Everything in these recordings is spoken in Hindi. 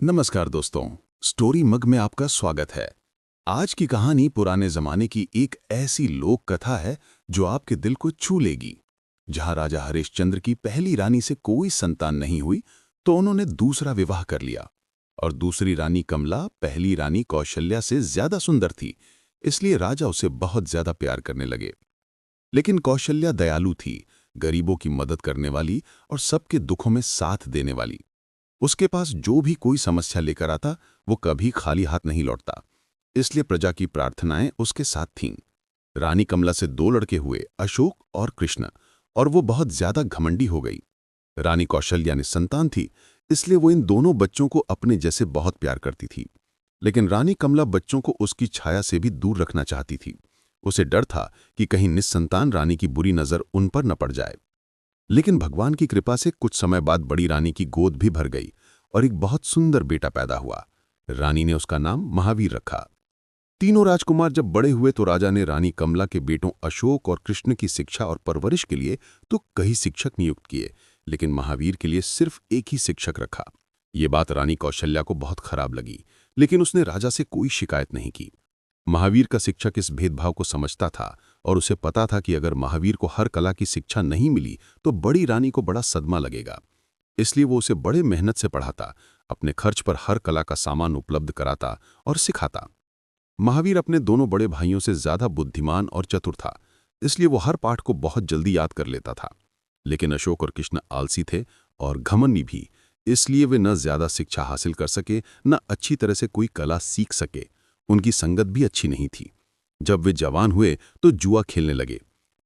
नमस्कार दोस्तों, स्टोरी मग में आपका स्वागत है। आज की कहानी पुराने जमाने की एक ऐसी लोक कथा है जो आपके दिल को छू लेगी। जहां राजा हरिश्चंद्र की पहली रानी से कोई संतान नहीं हुई तो उन्होंने दूसरा विवाह कर लिया। और दूसरी रानी कमला पहली रानी कौशल्या से ज्यादा सुंदर थी, इसलिए राजा उसे बहुत ज्यादा प्यार करने लगे। लेकिन कौशल्या दयालु थी, गरीबों की मदद करने वाली और सबके दुखों में साथ देने वाली। उसके पास जो भी कोई समस्या लेकर आता वो कभी खाली हाथ नहीं लौटता, इसलिए प्रजा की प्रार्थनाएं उसके साथ थीं। रानी कमला से दो लड़के हुए, अशोक और कृष्ण, और वो बहुत ज्यादा घमंडी हो गई। रानी कौशल्या ने संतान थी, इसलिए वो इन दोनों बच्चों को अपने जैसे बहुत प्यार करती थी। लेकिन रानी कमला बच्चों को उसकी छाया से भी दूर रखना चाहती थी। उसे डर था कि कहीं निस्संतान रानी की बुरी नजर उन पर न पड़ जाए। लेकिन भगवान की कृपा से कुछ समय बाद बड़ी रानी की गोद भी भर गई और एक बहुत सुंदर बेटा पैदा हुआ। रानी ने उसका नाम महावीर रखा। तीनों राजकुमार जब बड़े हुए तो राजा ने रानी कमला के बेटों अशोक और कृष्ण की शिक्षा और परवरिश के लिए तो कई शिक्षक नियुक्त किए, लेकिन महावीर के लिए सिर्फ एक ही शिक्षक रखा। ये बात रानी कौशल्या को बहुत खराब लगी, लेकिन उसने राजा से कोई शिकायत नहीं की। महावीर का शिक्षक इस भेदभाव को समझता था और उसे पता था कि अगर महावीर को हर कला की शिक्षा नहीं मिली तो बड़ी रानी को बड़ा सदमा लगेगा। इसलिए वो उसे बड़े मेहनत से पढ़ाता, अपने खर्च पर हर कला का सामान उपलब्ध कराता और सिखाता। महावीर अपने दोनों बड़े भाइयों से ज्यादा बुद्धिमान और चतुर था, इसलिए वो हर पाठ को बहुत जल्दी याद कर लेता था। लेकिन अशोक और कृष्ण आलसी थे और घमंडी भी, इसलिए वे न ज्यादा शिक्षा हासिल कर सके न अच्छी तरह से कोई कला सीख सके। उनकी संगत भी अच्छी नहीं थी। जब वे जवान हुए तो जुआ खेलने लगे।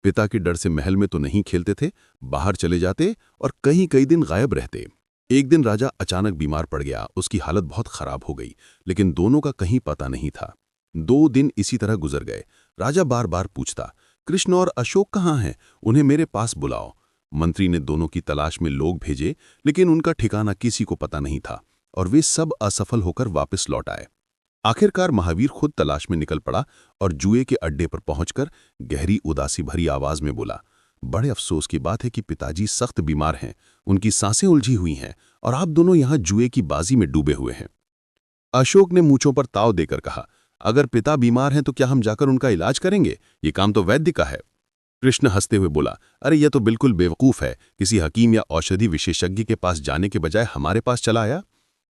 पिता के डर से महल में तो नहीं खेलते थे, बाहर चले जाते और कई कई दिन गायब रहते। एक दिन राजा अचानक बीमार पड़ गया, उसकी हालत बहुत खराब हो गई, लेकिन दोनों का कहीं पता नहीं था। 2 दिन इसी तरह गुजर गए। राजा बार बार पूछता, कृष्ण और अशोक कहाँ हैं? उन्हें मेरे पास बुलाओ। मंत्री ने दोनों की तलाश में लोग भेजे, लेकिन उनका ठिकाना किसी को पता नहीं था और वे सब असफल होकर वापस लौट आए। आखिरकार महावीर खुद तलाश में निकल पड़ा और जुए के अड्डे पर पहुंचकर गहरी उदासी भरी आवाज में बोला, बड़े अफसोस की बात है कि पिताजी सख्त बीमार हैं, उनकी सांसें उलझी हुई हैं और आप दोनों यहां जुए की बाजी में डूबे हुए हैं। अशोक ने मूंछों पर ताव देकर कहा, अगर पिता बीमार हैं तो क्या हम जाकर उनका इलाज करेंगे? ये काम तो वैद्य का है। कृष्ण हंसते हुए बोला, अरे यह तो बिल्कुल बेवकूफ है, किसी हकीम या औषधि विशेषज्ञ के पास जाने के बजाय हमारे पास चला आया।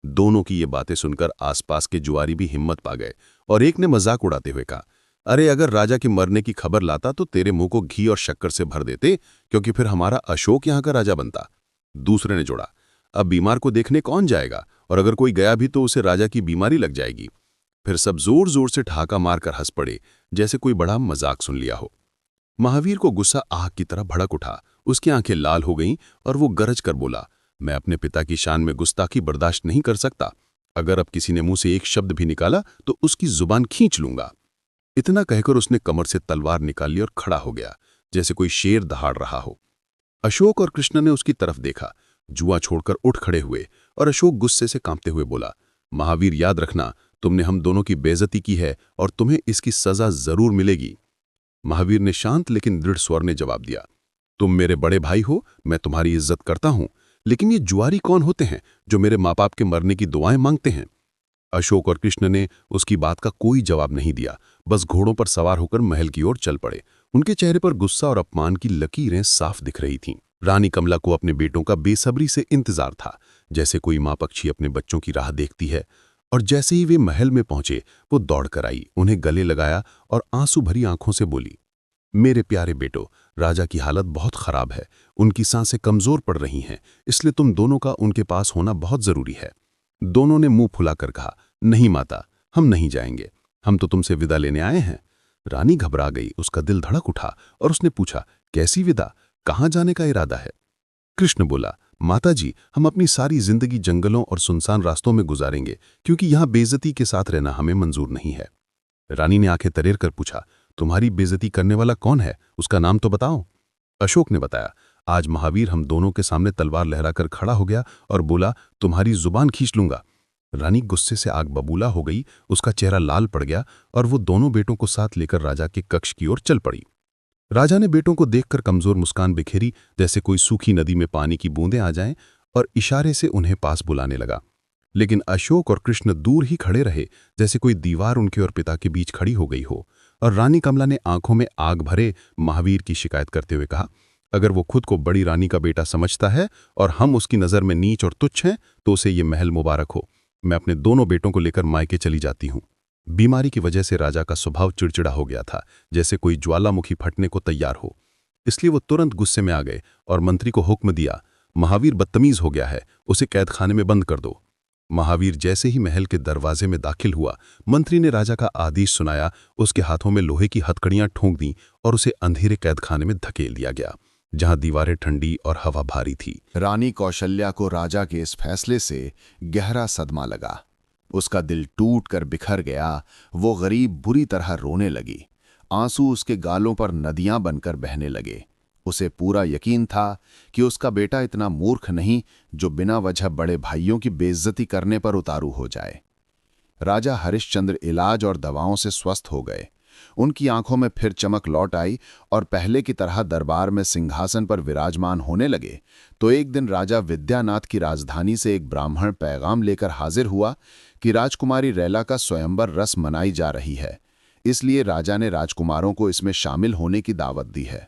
दोनों की ये बातें सुनकर आसपास के जुआरी भी हिम्मत पा गए और एक ने मजाक उड़ाते हुए कहा, अरे अगर राजा के मरने की खबर लाता तो तेरे मुंह को घी और शक्कर से भर देते, क्योंकि फिर हमारा अशोक यहाँ का राजा बनता। दूसरे ने जोड़ा, अब बीमार को देखने कौन जाएगा, और अगर कोई गया भी तो उसे राजा की बीमारी लग जाएगी। फिर सब जोर जोर से ठहाका मारकर हंस पड़े, जैसे कोई बड़ा मजाक सुन लिया हो। महावीर को गुस्सा आग की तरह भड़क उठा, उसकी आंखें लाल हो गईं और वो गरज कर बोला, मैं अपने पिता की शान में गुस्ताखी बर्दाश्त नहीं कर सकता। अगर अब किसी ने मुंह से एक शब्द भी निकाला तो उसकी जुबान खींच लूंगा। इतना कहकर उसने कमर से तलवार निकाल ली और खड़ा हो गया, जैसे कोई शेर दहाड़ रहा हो। अशोक और कृष्ण ने उसकी तरफ देखा, जुआ छोड़कर उठ खड़े हुए और अशोक गुस्से से कांपते हुए बोला, महावीर याद रखना, तुमने हम दोनों की बेइज्जती की है और तुम्हें इसकी सजा जरूर मिलेगी। महावीर ने शांत लेकिन दृढ़ स्वर में जवाब दिया, तुम मेरे बड़े भाई हो, मैं तुम्हारी इज्जत करता हूं, लेकिन ये जुआरी कौन होते हैं जो मेरे माँ बाप के मरने की दुआएं मांगते हैं? अशोक और कृष्ण ने उसकी बात का कोई जवाब नहीं दिया, बस घोड़ों पर सवार होकर महल की ओर चल पड़े। उनके चेहरे पर गुस्सा और अपमान की लकीरें साफ दिख रही थीं। रानी कमला को अपने बेटों का बेसब्री से इंतजार था, जैसे कोई माँ पक्षी अपने बच्चों की राह देखती है। और जैसे ही वे महल में पहुंचे वो दौड़कर आई, उन्हें गले लगाया और आंसू भरी आंखों से बोली, मेरे प्यारे बेटो, राजा की हालत बहुत खराब है, उनकी सांसें कमजोर पड़ रही हैं, इसलिए तुम दोनों का उनके पास होना बहुत जरूरी है। दोनों ने मुंह फुलाकर कहा, नहीं माता, हम नहीं जाएंगे, हम तो तुमसे विदा लेने आए हैं। रानी घबरा गई, उसका दिल धड़क उठा और उसने पूछा, कैसी विदा, कहाँ जाने का इरादा है? कृष्ण बोला, माताजी, हम अपनी सारी जिंदगी जंगलों और सुनसान रास्तों में गुजारेंगे, क्योंकि यहाँ बेइज्जती के साथ रहना हमें मंजूर नहीं है। रानी ने आंखें तरेर कर पूछा, तुम्हारी बेइज्जती करने वाला कौन है, उसका नाम तो बताओ। अशोक ने बताया, आज महावीर हम दोनों के सामने तलवार लहराकर खड़ा हो गया और बोला, तुम्हारी जुबान खींच लूंगा। रानी गुस्से से आग बबूला हो गई, उसका चेहरा लाल पड़ गया और वो दोनों बेटों को साथ लेकर राजा के कक्ष की ओर चल पड़ी। राजा ने बेटों को देखकर कमजोर मुस्कान बिखेरी, जैसे कोई सूखी नदी में पानी की बूंदें आ जाएं, और इशारे से उन्हें पास बुलाने लगा। लेकिन अशोक और कृष्ण दूर ही खड़े रहे, जैसे कोई दीवार उनके और पिता के बीच खड़ी हो गई हो। और रानी कमला ने आंखों में आग भरे महावीर की शिकायत करते हुए कहा, अगर वो खुद को बड़ी रानी का बेटा समझता है और हम उसकी नज़र में नीच और तुच्छ हैं, तो उसे ये महल मुबारक हो। मैं अपने दोनों बेटों को लेकर मायके चली जाती हूँ। बीमारी की वजह से राजा का स्वभाव चिड़चिड़ा हो गया था, जैसे कोई ज्वालामुखी फटने को तैयार हो। इसलिए वो तुरंत गुस्से में आ गए और मंत्री को हुक्म दिया, महावीर बदतमीज हो गया है, उसे कैदखाने में बंद कर दो। महावीर जैसे ही महल के दरवाजे में दाखिल हुआ, मंत्री ने राजा का आदेश सुनाया, उसके हाथों में लोहे की हथकड़ियां ठोंक दी और उसे अंधेरे कैदखाने में धकेल दिया गया, जहां दीवारें ठंडी और हवा भारी थी। रानी कौशल्या को राजा के इस फैसले से गहरा सदमा लगा। उसका दिल टूट कर बिखर गया। वो गरीब बुरी तरह रोने लगी। आंसू उसके गालों पर नदियां बनकर बहने लगे। उसे पूरा यकीन था कि उसका बेटा इतना मूर्ख नहीं जो बिना वजह बड़े भाइयों की बेइज्जती करने पर उतारू हो जाए। राजा हरिश्चंद्र इलाज और दवाओं से स्वस्थ हो गए। उनकी आंखों में फिर चमक लौट आई और पहले की तरह दरबार में सिंहासन पर विराजमान होने लगे। तो एक दिन राजा विद्यानाथ की राजधानी से एक ब्राह्मण पैगाम लेकर हाजिर हुआ कि राजकुमारी रैला का स्वयंवर रस मनाई जा रही है, इसलिए राजा ने राजकुमारों को इसमें शामिल होने की दावत दी है।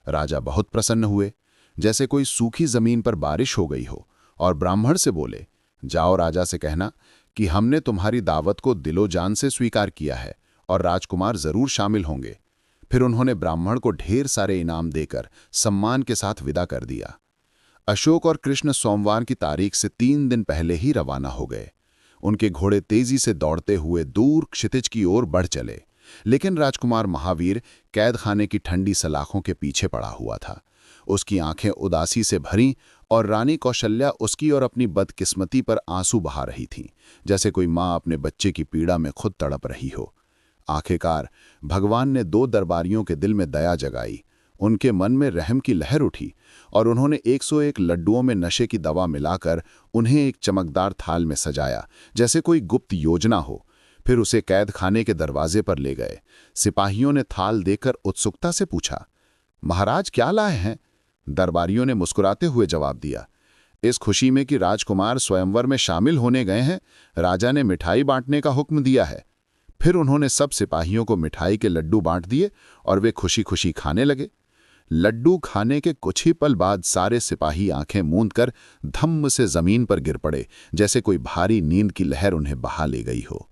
राजा बहुत प्रसन्न हुए, जैसे कोई सूखी जमीन पर बारिश हो गई हो, और ब्राह्मण से बोले, जाओ राजा से कहना कि हमने तुम्हारी दावत को दिलो जान से स्वीकार किया है और राजकुमार जरूर शामिल होंगे। फिर उन्होंने ब्राह्मण को ढेर सारे इनाम देकर सम्मान के साथ विदा कर दिया। अशोक और कृष्ण सोमवार की तारीख से 3 दिन पहले ही रवाना हो गए। उनके घोड़े तेजी से दौड़ते हुए दूर क्षितिज की ओर बढ़ चले, लेकिन राजकुमार महावीर कैदखाने की ठंडी सलाखों के पीछे पड़ा हुआ था। उसकी आंखें उदासी से भरीं और रानी कौशल्या उसकी और अपनी बदकिस्मती पर आंसू बहा रही थीं, जैसे कोई माँ अपने बच्चे की पीड़ा में खुद तड़प रही हो। आखिरकार भगवान ने 2 दरबारियों के दिल में दया जगाई। उनके मन में रहम की लहर उठी और उन्होंने 101 लड्डुओं में नशे की दवा मिलाकर उन्हें एक चमकदार थाल में सजाया, जैसे कोई गुप्त योजना हो। फिर उसे कैद खाने के दरवाजे पर ले गए। सिपाहियों ने थाल देकर उत्सुकता से पूछा, महाराज क्या लाए हैं? दरबारियों ने मुस्कुराते हुए जवाब दिया, इस खुशी में कि राजकुमार स्वयंवर में शामिल होने गए हैं, राजा ने मिठाई बांटने का हुक्म दिया है। फिर उन्होंने सब सिपाहियों को मिठाई के लड्डू बांट दिए और वे खुशी खुशी खाने लगे। लड्डू खाने के कुछ ही पल बाद सारे सिपाही आंखें मूंद कर धम्म से जमीन पर गिर पड़े, जैसे कोई भारी नींद की लहर उन्हें बहा ले गई हो।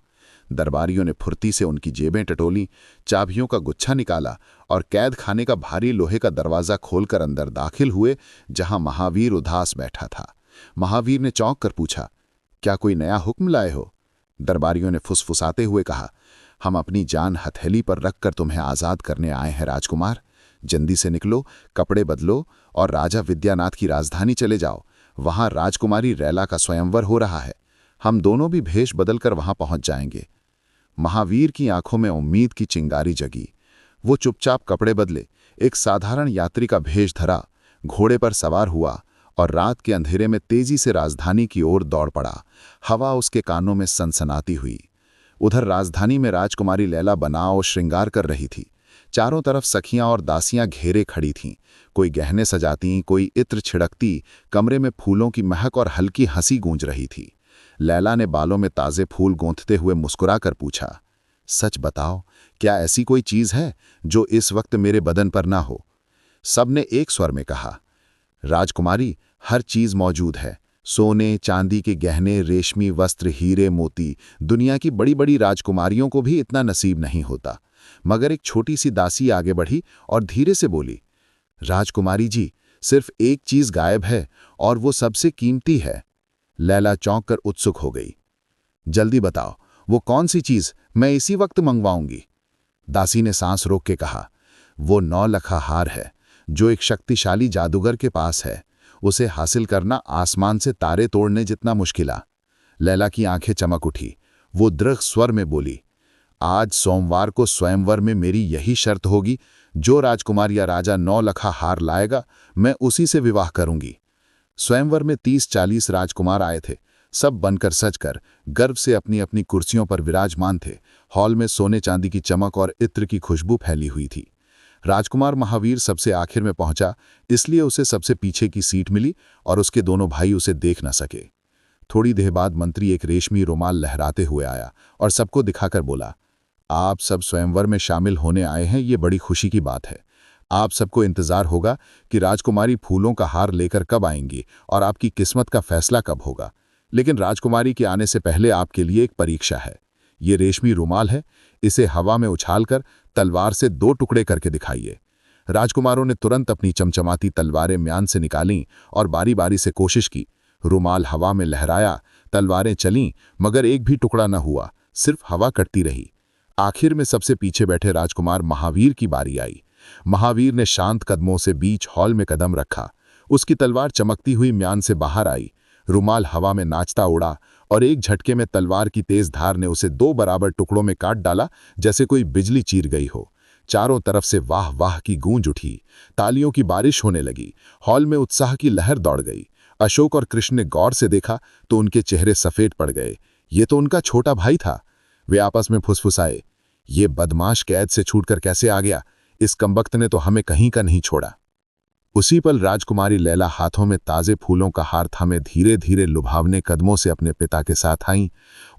दरबारियों ने फुर्ती से उनकी जेबें टटोली, चाबियों का गुच्छा निकाला और कैद खाने का भारी लोहे का दरवाजा खोलकर अंदर दाखिल हुए, जहां महावीर उदास बैठा था। महावीर ने चौंक कर पूछा, क्या कोई नया हुक्म लाए हो? दरबारियों ने फुसफुसाते हुए कहा, हम अपनी जान हथेली पर रखकर तुम्हें आजाद करने आए हैं राजकुमार। जल्दी से निकलो, कपड़े बदलो और राजा विद्यानाथ की राजधानी चले जाओ। वहां राजकुमारी रैला का स्वयंवर हो रहा है। हम दोनों भी भेष बदलकर वहां पहुंच जाएंगे। महावीर की आंखों में उम्मीद की चिंगारी जगी। वो चुपचाप कपड़े बदले, एक साधारण यात्री का भेष धरा, घोड़े पर सवार हुआ और रात के अंधेरे में तेजी से राजधानी की ओर दौड़ पड़ा। हवा उसके कानों में सनसनाती हुई। उधर राजधानी में राजकुमारी लैला बनाव श्रृंगार कर रही थी। चारों तरफ सखियां और दासियां घेरे खड़ी थीं। कोई गहने सजाती, कोई इत्र छिड़कती, कमरे में फूलों की महक और हल्की हंसी गूंज रही थी। लैला ने बालों में ताजे फूल गूंथते हुए मुस्कुराकर पूछा, सच बताओ, क्या ऐसी कोई चीज है जो इस वक्त मेरे बदन पर ना हो? सबने एक स्वर में कहा, राजकुमारी, हर चीज मौजूद है। सोने चांदी के गहने, रेशमी वस्त्र, हीरे मोती। दुनिया की बड़ी बड़ी राजकुमारियों को भी इतना नसीब नहीं होता। मगर एक छोटी सी दासी आगे बढ़ी और धीरे से बोली, राजकुमारी जी, सिर्फ एक चीज गायब है और वो सबसे कीमती है। लैला चौंक कर उत्सुक हो गई। जल्दी बताओ, वो कौन सी चीज? मैं इसी वक्त मंगवाऊंगी। दासी ने सांस रोक के कहा, वो 9 लखा हार है जो एक शक्तिशाली जादूगर के पास है। उसे हासिल करना आसमान से तारे तोड़ने जितना मुश्किल है। लैला की आंखें चमक उठी। वो दृढ़ स्वर में बोली, आज सोमवार को स्वयंवर में मेरी यही शर्त होगी, जो राजकुमार या राजा 9 लखा हार लाएगा, मैं उसी से विवाह करूंगी। स्वयंवर में 30-40 राजकुमार आए थे, सब बनकर सजकर गर्व से अपनी अपनी कुर्सियों पर विराजमान थे। हॉल में सोने चांदी की चमक और इत्र की खुशबू फैली हुई थी। राजकुमार महावीर सबसे आखिर में पहुंचा, इसलिए उसे सबसे पीछे की सीट मिली और उसके दोनों भाई उसे देख न सके। थोड़ी देर बाद मंत्री एक रेशमी रुमाल लहराते हुए आया और सबको दिखाकर बोला, आप सब स्वयंवर में शामिल होने आए हैं, ये बड़ी खुशी की बात है। आप सबको इंतजार होगा कि राजकुमारी फूलों का हार लेकर कब आएंगी और आपकी किस्मत का फैसला कब होगा। लेकिन राजकुमारी के आने से पहले आपके लिए एक परीक्षा है। ये रेशमी रुमाल है, इसे हवा में उछालकर तलवार से 2 टुकड़े करके दिखाइए। राजकुमारों ने तुरंत अपनी चमचमाती तलवारें म्यान से निकालीं और बारी बारी से कोशिश की। रुमाल हवा में लहराया, तलवारें चलीं, मगर एक भी टुकड़ा न हुआ, सिर्फ हवा कटती रही। आखिर में सबसे पीछे बैठे राजकुमार महावीर की बारी आई। महावीर ने शांत कदमों से बीच हॉल में कदम रखा। उसकी तलवार चमकती हुई म्यान से बाहर आई। रुमाल हवा में नाचता उड़ा और एक झटके में तलवार की तेज धार ने उसे 2 बराबर टुकड़ों में काट डाला, जैसे कोई बिजली चीर गई हो। चारों तरफ से वाह वाह की गूंज उठी, तालियों की बारिश होने लगी। हॉल में उत्साह की लहर दौड़ गई। अशोक और कृष्ण ने गौर से देखा तो उनके चेहरे सफेद पड़ गए। ये तो उनका छोटा भाई था। वे आपस में फुसफुसाए, ये बदमाश कैद से छूटकर कैसे आ गया? इस कमबख्त ने तो हमें कहीं का नहीं छोड़ा। उसी पल राजकुमारी लैला हाथों में ताजे फूलों का हार थामे धीरे धीरे लुभावने कदमों से अपने पिता के साथ आईं।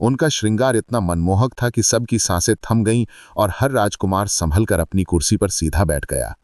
उनका श्रृंगार इतना मनमोहक था कि सबकी सांसें थम गईं और हर राजकुमार संभलकर अपनी कुर्सी पर सीधा बैठ गया।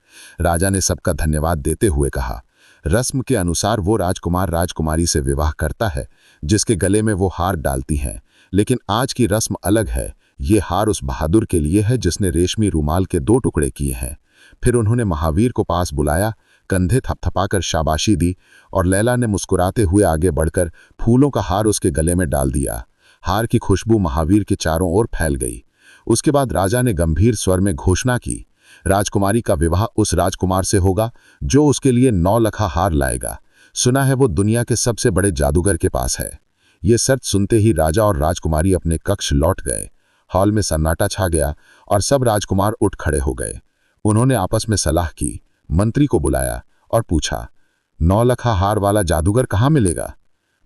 राजा ने सबका धन्यवाद देते हुए कहा, रस्म के अनुसार वो राजकुमार राजकुमारी से विवाह करता है जिसके गले में वो हार डालती हैं, लेकिन आज की रस्म अलग है। ये हार उस बहादुर के लिए है जिसने रेशमी रुमाल के 2 टुकड़े किए हैं। फिर उन्होंने महावीर को पास बुलाया, कंधे थपथपाकर शाबाशी दी और लैला ने मुस्कुराते हुए आगे बढ़कर फूलों का हार उसके गले में डाल दिया। हार की खुशबू महावीर के चारों ओर फैल गई। उसके बाद राजा ने गंभीर स्वर में घोषणा की, राजकुमारी का विवाह उस राजकुमार से होगा जो उसके लिए 9 लखा हार लाएगा। सुना है वो दुनिया के सबसे बड़े जादूगर के पास है। ये शर्त सुनते ही राजा और राजकुमारी अपने कक्ष लौट गए। हॉल में सन्नाटा छा गया और सब राजकुमार उठ खड़े हो गए। उन्होंने आपस में सलाह की, मंत्री को बुलाया और पूछा, 9 लखा हार वाला जादूगर कहाँ मिलेगा?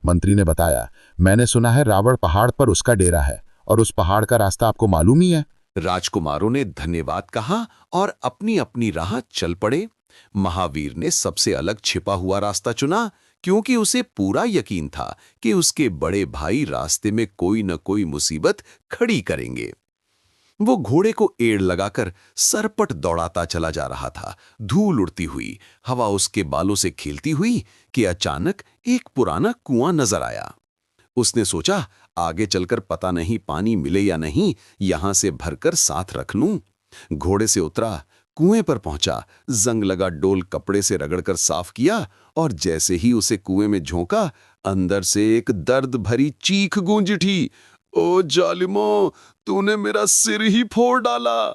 मंत्री ने बताया, मैंने सुना है रावण पहाड़ पर उसका डेरा है और उस पहाड़ का रास्ता आपको मालूम ही है। राजकुमारों ने धन्यवाद कहा और अपनी अपनी राह चल पड़े। महावीर ने सबसे अलग छिपा हुआ रास्ता चुना, क्योंकि उसे पूरा यकीन था कि उसके बड़े भाई रास्ते में कोई न कोई मुसीबत खड़ी करेंगे। वो घोड़े को एड़ लगाकर सरपट दौड़ाता चला जा रहा था। धूल उड़ती हुई, हवा उसके बालों से खेलती हुई कि अचानक एक पुराना कुआं नजर आया। उसने सोचा, आगे चलकर पता नहीं पानी मिले या नहीं, यहां से भरकर साथ रख लूं। घोड़े से उतरा, कुएं पर पहुंचा, जंग लगा डोल कपड़े से रगड़कर साफ किया और जैसे ही उसे कुएं में झोंका, अंदर से एक दर्द भरी चीख गूंज उठी, ओ जालिमो, तूने मेरा सिर ही फोड़ डाला।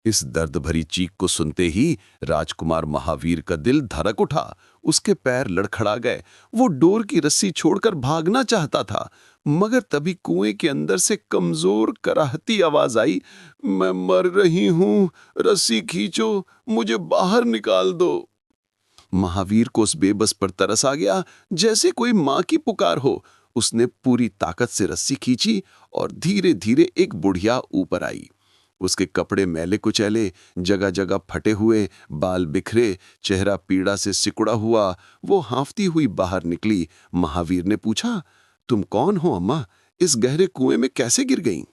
इस दर्द भरी चीख को सुनते ही राजकुमार महावीर का दिल धड़क उठा। उसके पैर लड़खड़ा गए। वो डोर की रस्सी छोड़कर भागना चाहता था, मगर तभी कुएं के अंदर से कमजोर कराहती आवाज आई, मैं मर रही हूं, रस्सी खींचो, मुझे बाहर निकाल दो। महावीर को उस बेबस पर तरस आ गया, जैसे कोई मां की पुकार हो। उसने पूरी ताकत से रस्सी खींची और धीरे धीरे एक बुढ़िया ऊपर आई। उसके कपड़े मैले कुचैले, जगह जगह फटे हुए, बाल बिखरे, चेहरा पीड़ा से सिकुड़ा हुआ। वो हांफती हुई बाहर निकली। महावीर ने पूछा, तुम कौन हो अम्मा? इस गहरे कुएं में कैसे गिर गईं?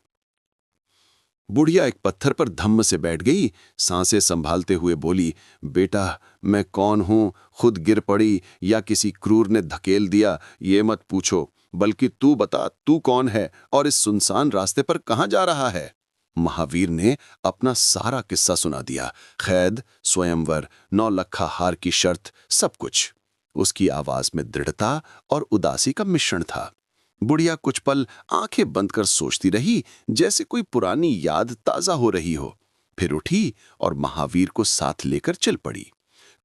बुढ़िया एक पत्थर पर धम्म से बैठ गई, सांसें संभालते हुए बोली, बेटा, मैं कौन हूं? खुद गिर पड़ी या किसी क्रूर ने धकेल दिया, ये मत पूछो, बल्कि तू बता, तू कौन है और इस सुनसान रास्ते पर कहां जा रहा है? महावीर ने अपना सारा किस्सा सुना दिया। कैद, स्वयंवर, 9 लखा हार की शर्त, सब कुछ। उसकी आवाज में दृढ़ता और उदासी का मिश्रण था। बुढ़िया कुछ पल आंखें बंद कर सोचती रही, जैसे कोई पुरानी याद ताजा हो रही हो। फिर उठी और महावीर को साथ लेकर चल पड़ी।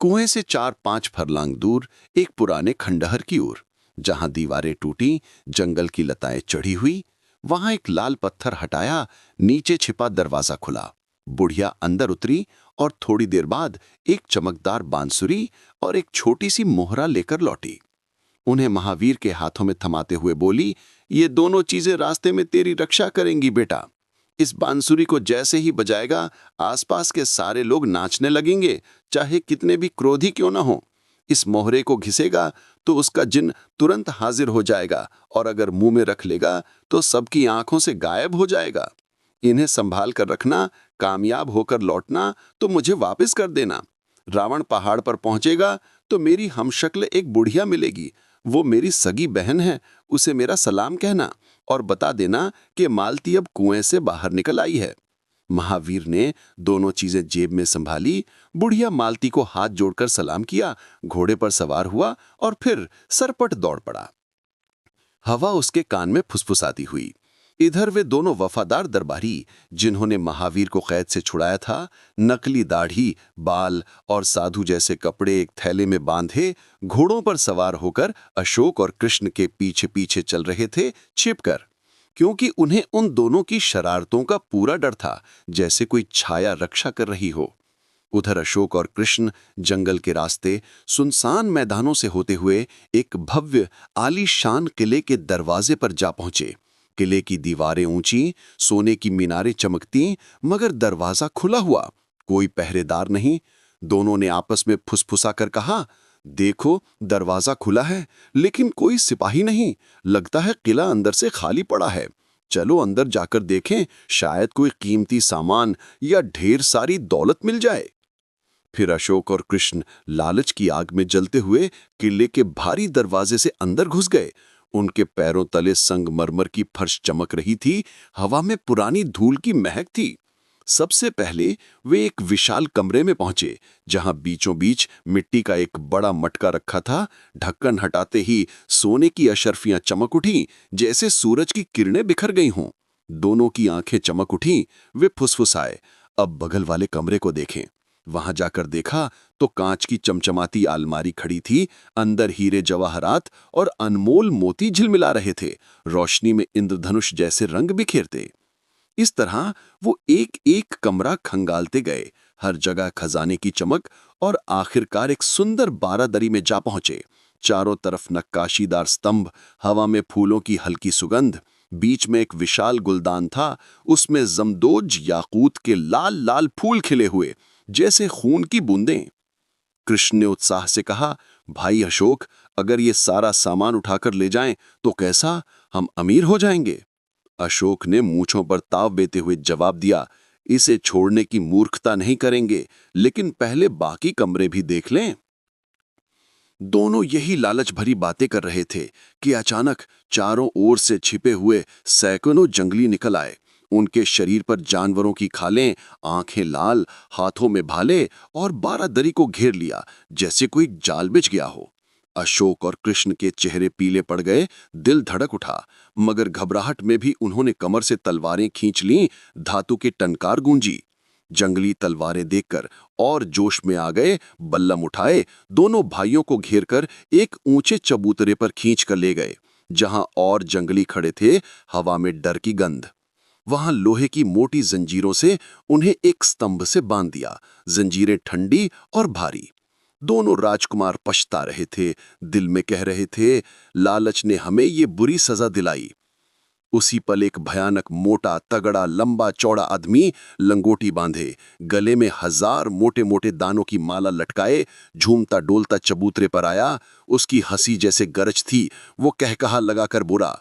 कुएं से 4-5 फरलांग दूर एक पुराने खंडहर की ओर, जहां दीवारें टूटी, जंगल की लताएं चढ़ी हुई। वहां एक लाल पत्थर हटाया, नीचे छिपा दरवाजा खुला। बुढ़िया अंदर उतरी और थोड़ी देर बाद एक चमकदार बांसुरी और एक छोटी सी मोहरा लेकर लौटी। उन्हें महावीर के हाथों में थमाते हुए बोली, ये दोनों चीजें रास्ते में तेरी रक्षा करेंगी बेटा। इस बांसुरी को जैसे ही बजाएगा, आसपास के सारे लोग नाचने लगेंगे, चाहे कितने भी क्रोधी क्यों ना हो। इस मोहरे को घिसेगा तो उसका जिन तुरंत हाजिर हो जाएगा और अगर मुंह में रख लेगा तो सबकी आंखों से गायब हो जाएगा। इन्हें संभाल कर रखना, कामयाब होकर लौटना तो मुझे वापस कर देना। रावण पहाड़ पर पहुंचेगा तो मेरी हमशक्ल एक बुढ़िया मिलेगी, वो मेरी सगी बहन है, उसे मेरा सलाम कहना और बता देना कि मालती अब कुएं से बाहर निकल आई है। महावीर ने दोनों चीजें जेब में संभाली, बुढ़िया मालती को हाथ जोड़कर सलाम किया, घोड़े पर सवार हुआ और फिर सरपट दौड़ पड़ा। हवा उसके कान में फुसफुसाती हुई। इधर वे दोनों वफादार दरबारी, जिन्होंने महावीर को कैद से छुड़ाया था, नकली दाढ़ी, बाल और साधु जैसे कपड़े एक थैले में बांधे घोड़ों पर सवार होकर अशोक और कृष्ण के पीछे पीछे चल रहे थे, छिपकर, क्योंकि उन्हें उन दोनों की शरारतों का पूरा डर था, जैसे कोई छाया रक्षा कर रही हो। उधर अशोक और कृष्ण जंगल के रास्ते सुनसान मैदानों से होते हुए एक भव्य आलीशान किले के दरवाजे पर जा पहुंचे। किले की दीवारें ऊंची, सोने की मीनारें चमकती, मगर दरवाजा खुला हुआ, कोई पहरेदार नहीं। दोनों ने आपस में फुसफुसा कर कहा, देखो दरवाजा खुला है लेकिन कोई सिपाही नहीं, लगता है किला अंदर से खाली पड़ा है। चलो अंदर जाकर देखें, शायद कोई कीमती सामान या ढेर सारी दौलत मिल जाए। फिर अशोक और कृष्ण लालच की आग में जलते हुए किले के भारी दरवाजे से अंदर घुस गए। उनके पैरों तले संगमरमर की फर्श चमक रही थी, हवा में पुरानी धूल की महक थी। सबसे पहले वे एक विशाल कमरे में पहुंचे, जहां बीचों बीच मिट्टी का एक बड़ा मटका रखा था। ढक्कन हटाते ही सोने की अशर्फियां चमक उठी, जैसे सूरज की किरणें बिखर गई हों। दोनों की आंखें चमक उठी, वे फुसफुसाए, अब बगल वाले कमरे को देखें। वहां जाकर देखा तो कांच की चमचमाती अलमारी खड़ी थी, अंदर हीरे जवाहरात और अनमोल मोती झिलमिला रहे थे, रोशनी में इंद्रधनुष जैसे रंग बिखेरते। इस तरह वो एक एक कमरा खंगालते गए, हर जगह खजाने की चमक, और आखिरकार एक सुंदर बारादरी में जा पहुंचे। चारों तरफ नक्काशीदार स्तंभ, हवा में फूलों की हल्की सुगंध। बीच में एक विशाल गुलदान था, उसमें जमदोज याकूत के लाल लाल फूल खिले हुए, जैसे खून की बूंदें। कृष्ण ने उत्साह से कहा, भाई अशोक, अगर ये सारा सामान उठाकर ले जाएं तो कैसा, हम अमीर हो जाएंगे। अशोक ने मूंछों पर ताव बेते हुए जवाब दिया, इसे छोड़ने की मूर्खता नहीं करेंगे, लेकिन पहले बाकी कमरे भी देख लें। दोनों यही लालच भरी बातें कर रहे थे कि अचानक चारों ओर से छिपे हुए सैकड़ों जंगली निकल आए। उनके शरीर पर जानवरों की खालें, आंखें लाल, हाथों में भाले, और बारादरी को घेर लिया जैसे कोई जाल बिछ गया हो। अशोक और कृष्ण के चेहरे पीले पड़ गए, दिल धड़क उठा, मगर घबराहट में भी उन्होंने कमर से तलवारें खींच लीं, धातु के टंकार गूंजी। जंगली तलवारें देखकर और जोश में आ गए, बल्लम उठाए, दोनों भाइयों को घेरकर एक ऊंचे चबूतरे पर खींच कर ले गए, जहां और जंगली खड़े थे, हवा में डर की गंध। वहां लोहे की मोटी जंजीरों से उन्हें एक स्तंभ से बांध दिया, जंजीरें ठंडी और भारी। दोनों राजकुमार पछता रहे थे, दिल में कह रहे थे, लालच ने हमें ये बुरी सजा दिलाई। उसी पल एक भयानक मोटा तगड़ा लंबा चौड़ा आदमी, लंगोटी बांधे, गले में 1000 मोटे मोटे दानों की माला लटकाए, झूमता डोलता चबूतरे पर आया। उसकी हंसी जैसे गरज थी, वो कहकहा लगाकर बोला,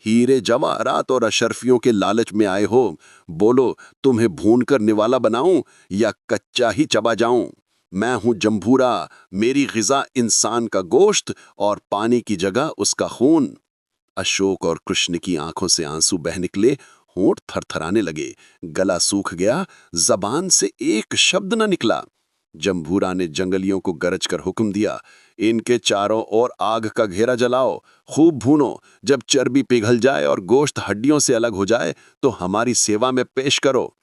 हीरे जवाहरात और अशर्फियों के लालच में आए हो, बोलो तुम्हें भून कर निवाला बनाऊं या कच्चा ही चबा जाऊं। मैं हूं जंभूरा, मेरी ग़िज़ा इंसान का गोश्त और पानी की जगह उसका खून। अशोक और कृष्ण की आंखों से आंसू बह निकले, होंठ थरथराने लगे, गला सूख गया, जबान से एक शब्द न निकला। जंभूरा ने जंगलियों को गरज कर हुक्म दिया, इनके चारों ओर आग का घेरा जलाओ, खूब भूनो, जब चर्बी पिघल जाए और गोश्त हड्डियों से अलग हो जाए तो हमारी सेवा में पेश करो।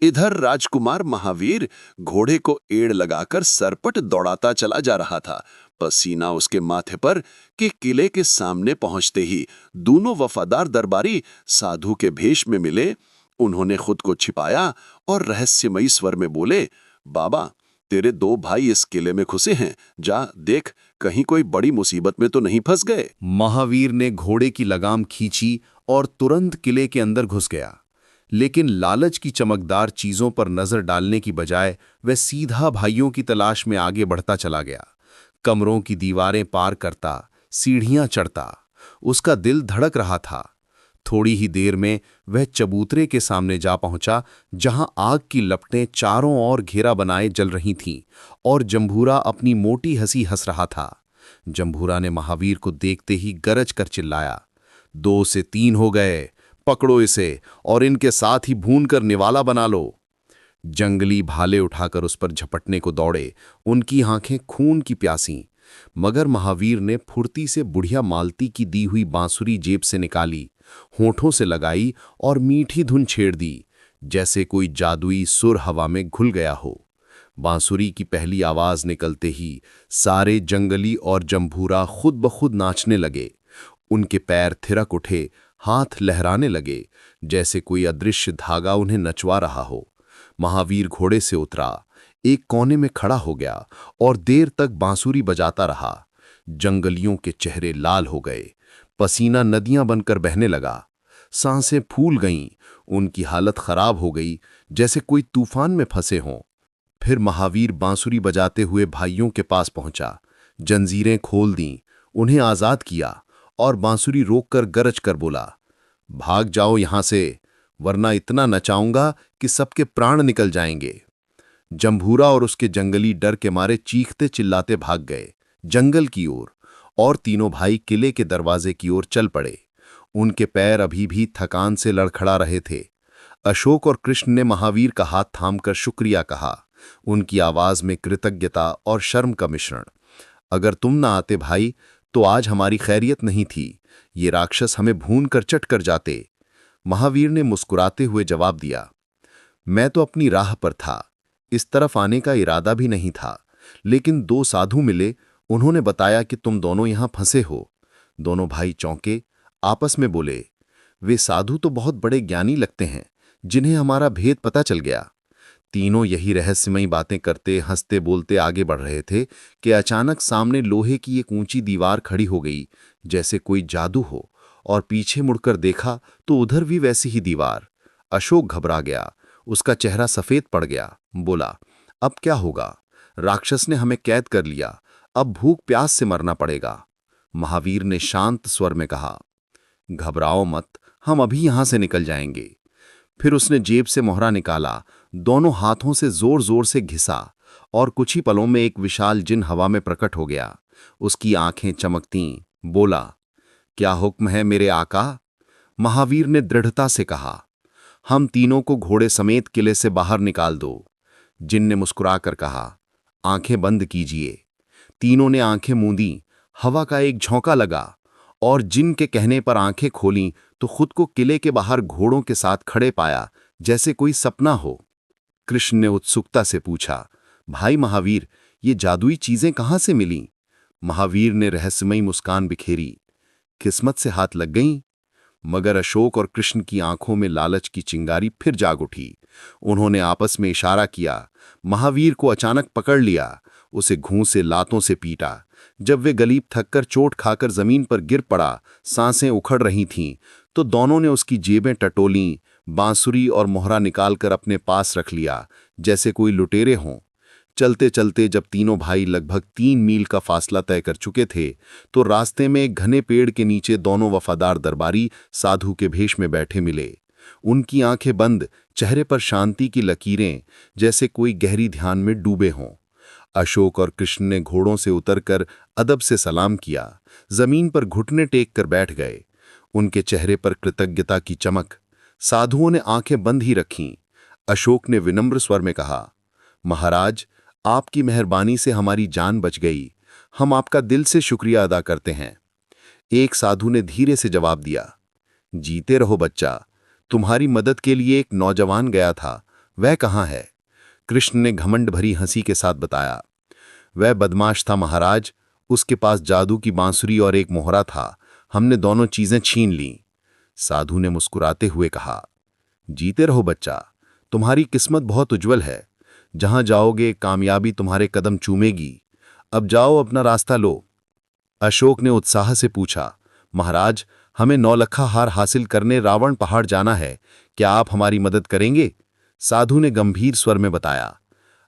इधर राजकुमार महावीर घोड़े को एड़ लगाकर सरपट दौड़ाता चला जा रहा था, पसीना उसके माथे पर, कि किले के सामने पहुंचते ही दोनों वफादार दरबारी साधु के भेष में मिले। उन्होंने खुद को छिपाया और रहस्यमयी स्वर में बोले, बाबा, तेरे 2 भाई इस किले में घुसे हैं, जा देख, कहीं कोई बड़ी मुसीबत में तो नहीं फंस गए। महावीर ने घोड़े की लगाम खींची और तुरंत किले के अंदर घुस गया, लेकिन लालच की चमकदार चीजों पर नजर डालने की बजाय वह सीधा भाइयों की तलाश में आगे बढ़ता चला गया। कमरों की दीवारें पार करता, सीढ़ियां चढ़ता। उसका दिल धड़क रहा था। थोड़ी ही देर में वह चबूतरे के सामने जा पहुंचा, जहां आग की लपटें चारों ओर घेरा बनाए जल रही थीं और जंभूरा अपनी मोटी हंसी हंस रहा था। जंभूरा ने महावीर को देखते ही गरज कर चिल्लाया, 2 से 3 हो गए, पकड़ो इसे और इनके साथ ही भून कर निवाला बना लो। जंगली भाले उठाकर उस पर झपटने को दौड़े, उनकी आंखें खून की प्यासी। मगर महावीर ने फुर्ती से बुढ़िया मालती की दी हुई बांसुरी जेब से निकाली, होठों से लगाई और मीठी धुन छेड़ दी, जैसे कोई जादुई सुर हवा में घुल गया हो। बांसुरी की पहली आवाज निकलते ही सारे जंगली और जंभूरा खुद ब खुद नाचने लगे। उनके पैर थिरक उठे, हाथ लहराने लगे, जैसे कोई अदृश्य धागा उन्हें नचवा रहा हो। महावीर घोड़े से उतरा, एक कोने में खड़ा हो गया और देर तक बांसुरी बजाता रहा। जंगलियों के चेहरे लाल हो गए, पसीना नदियां बनकर बहने लगा, सांसें फूल गईं, उनकी हालत खराब हो गई, जैसे कोई तूफान में फंसे हों। फिर महावीर बांसुरी बजाते हुए भाइयों के पास पहुंचा, जंजीरें खोल दीं, उन्हें आजाद किया और बांसुरी रोककर गरज कर बोला, भाग जाओ यहां से, वरना इतना नचाऊंगा कि सबके प्राण निकल जाएंगे। जंभूरा और उसके जंगली डर के मारे चीखते चिल्लाते भाग गए जंगल की ओर, और तीनों भाई किले के दरवाजे की ओर चल पड़े। उनके पैर अभी भी थकान से लड़खड़ा रहे थे। अशोक और कृष्ण ने महावीर का हाथ थामकर शुक्रिया कहा, उनकी आवाज में कृतज्ञता और शर्म का मिश्रण। अगर तुम ना आते भाई, तो आज हमारी खैरियत नहीं थी, ये राक्षस हमें भून कर चट कर जाते। महावीर ने मुस्कुराते हुए जवाब दिया, मैं तो अपनी राह पर था, इस तरफ आने का इरादा भी नहीं था, लेकिन 2 साधु मिले, उन्होंने बताया कि तुम दोनों यहां फंसे हो। दोनों भाई चौंके, आपस में बोले, वे साधु तो बहुत बड़े ज्ञानी लगते हैं, जिन्हें हमारा भेद पता चल गया। तीनों यही रहस्यमयी बातें करते हंसते बोलते आगे बढ़ रहे थे कि अचानक सामने लोहे की एक ऊंची दीवार खड़ी हो गई, जैसे कोई जादू हो, और पीछे मुड़कर देखा तो उधर भी वैसी ही दीवार। अशोक घबरा गया, उसका चेहरा सफेद पड़ गया। बोला, अब क्या होगा? राक्षस ने हमें कैद कर लिया, अब भूख प्यास से मरना पड़ेगा। महावीर ने शांत स्वर में कहा, घबराओ मत, हम अभी यहां से निकल जाएंगे। फिर उसने जेब से मोहरा निकाला, दोनों हाथों से जोर जोर से घिसा, और कुछ ही पलों में एक विशाल जिन हवा में प्रकट हो गया। उसकी आंखें चमकतीं। बोला, क्या हुक्म है मेरे आका? महावीर ने दृढ़ता से कहा, हम तीनों को घोड़े समेत किले से बाहर निकाल दो। जिन ने मुस्कुराकर कहा, आंखें बंद कीजिए। तीनों ने आंखें मूंदी, हवा का एक झोंका लगा, और जिन के कहने पर आंखें खोलीं तो खुद को किले के बाहर घोड़ों के साथ खड़े पाया, जैसे कोई सपना हो। कृष्ण ने उत्सुकता से पूछा, भाई महावीर, ये जादुई चीजें कहां से मिलीं? महावीर ने रहस्यमयी मुस्कान बिखेरी, किस्मत से हाथ लग गईं। मगर अशोक और कृष्ण की आंखों में लालच की चिंगारी फिर जाग उठी। उन्होंने आपस में इशारा किया, महावीर को अचानक पकड़ लिया, उसे घूंसे से लातों से पीटा। जब वे गलीब थककर चोट खाकर जमीन पर गिर पड़ा, सांसें उखड़ रही थीं, तो दोनों ने उसकी जेबें टटोलीं, बांसुरी और मोहरा निकालकर अपने पास रख लिया, जैसे कोई लुटेरे हों। चलते चलते जब तीनों भाई लगभग 3 मील का फासला तय कर चुके थे, तो रास्ते में एक घने पेड़ के नीचे दोनों वफादार दरबारी साधु के भेष में बैठे मिले। उनकी आंखें बंद, चेहरे पर शांति की लकीरें, जैसे कोई गहरी ध्यान में डूबे हों। अशोक और कृष्ण ने घोड़ों से उतरकर अदब से सलाम किया, जमीन पर घुटने टेक कर बैठ गए, उनके चेहरे पर कृतज्ञता की चमक। साधुओं ने आंखें बंद ही रखीं। अशोक ने विनम्र स्वर में कहा, महाराज, आपकी मेहरबानी से हमारी जान बच गई, हम आपका दिल से शुक्रिया अदा करते हैं। एक साधु ने धीरे से जवाब दिया, जीते रहो बच्चा, तुम्हारी मदद के लिए एक नौजवान गया था, वह कहाँ है? कृष्ण ने घमंड भरी हंसी के साथ बताया, वह बदमाश था महाराज, उसके पास जादू की बांसुरी और एक मोहरा था, हमने दोनों चीजें छीन लीं। साधु ने मुस्कुराते हुए कहा, जीते रहो बच्चा, तुम्हारी किस्मत बहुत उज्जवल है, जहां जाओगे कामयाबी तुम्हारे कदम चूमेगी। अब जाओ, अपना रास्ता लो। अशोक ने उत्साह से पूछा, महाराज, हमें 9 लखा हार हासिल करने रावण पहाड़ जाना है, क्या आप हमारी मदद करेंगे? साधु ने गंभीर स्वर में बताया,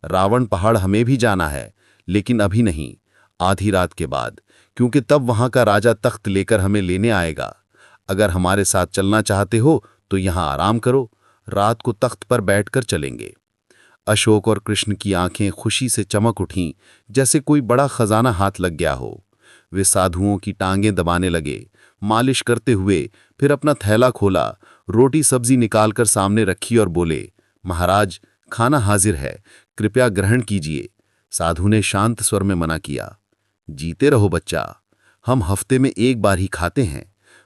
रावण पहाड़ हमें भी जाना है, लेकिन अभी नहीं, आधी रात के बाद, क्योंकि तब वहां का राजा तख्त लेकर हमें लेने आएगा। अगर हमारे साथ चलना चाहते हो तो यहां आराम करो, रात को तख्त पर बैठकर चलेंगे। अशोक और कृष्ण की आंखें खुशी से चमक उठीं, जैसे कोई बड़ा खजाना हाथ लग गया हो। वे साधुओं की टांगें दबाने लगे, मालिश करते हुए फिर अपना थैला खोला, रोटी सब्जी निकालकर सामने रखी और बोले, महाराज, खाना हाजिर है, कृपया ग्रहण कीजिए। साधु ने शांत स्वर में मना किया। जीते रहो बच्चा, हम हफ्ते में एक बार ही खाते हैं,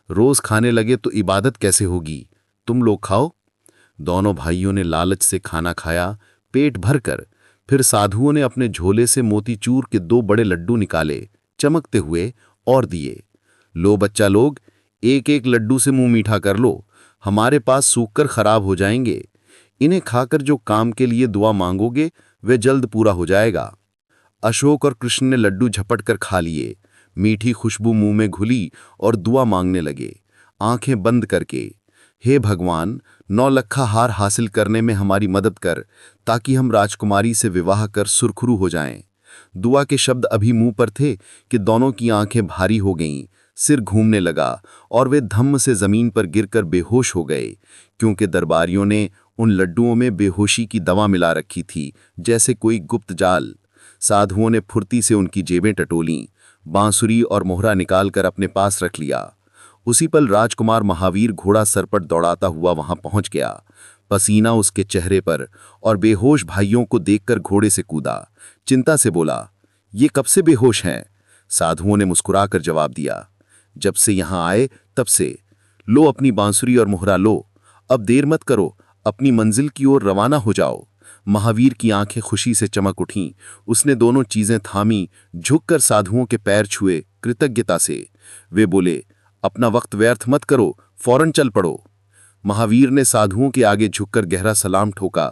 रोज खाने लगे तो इबादत कैसे होगी, तुम लोग खाओ। दोनों भाइयों ने लालच से खाना खाया, पेट भरकर। फिर साधुओं ने अपने झोले से मोतीचूर के 2 बड़े लड्डू निकाले, चमकते हुए, और दिए। लो बच्चा लोग, एक एक लड्डू से मुंह मीठा कर लो, हमारे पास सूखकर खराब हो जाएंगे। इन्हें खाकर जो काम के लिए दुआ मांगोगे वे जल्द पूरा हो जाएगा। अशोक और कृष्ण ने लड्डू झपट कर खा लिए, मीठी खुशबू मुंह में घुली और दुआ मांगने लगे, आंखें बंद करके। हे भगवान, 9 लखा हार हासिल करने में हमारी मदद कर, ताकि हम राजकुमारी से विवाह कर सुरखरू हो जाएं। दुआ के शब्द अभी मुंह पर थे कि दोनों की आंखें भारी हो गईं, सिर घूमने लगा और वे धम्म से जमीन पर गिरकर बेहोश हो गए, क्योंकि दरबारियों ने उन लड्डुओं में बेहोशी की दवा मिला रखी थी, जैसे कोई गुप्त जाल। साधुओं ने फुर्ती से उनकी जेबें टटोलीं, बांसुरी और मोहरा निकालकर अपने पास रख लिया। उसी पल राजकुमार महावीर घोड़ा सरपट दौड़ाता हुआ वहां पहुंच गया, पसीना उसके चेहरे पर, और बेहोश भाइयों को देखकर घोड़े से कूदा। चिंता से बोला, ये कब से बेहोश हैं? साधुओं ने मुस्कुराकर जवाब दिया, जब से यहां आए तब से। लो अपनी बांसुरी और मोहरा लो, अब देर मत करो, अपनी मंजिल की ओर रवाना हो जाओ। महावीर की आंखें खुशी से चमक उठीं, उसने दोनों चीजें थामी, झुककर साधुओं के पैर छुए कृतज्ञता से। वे बोले, अपना वक्त व्यर्थ मत करो, फौरन चल पड़ो। महावीर ने साधुओं के आगे झुककर गहरा सलाम ठोका,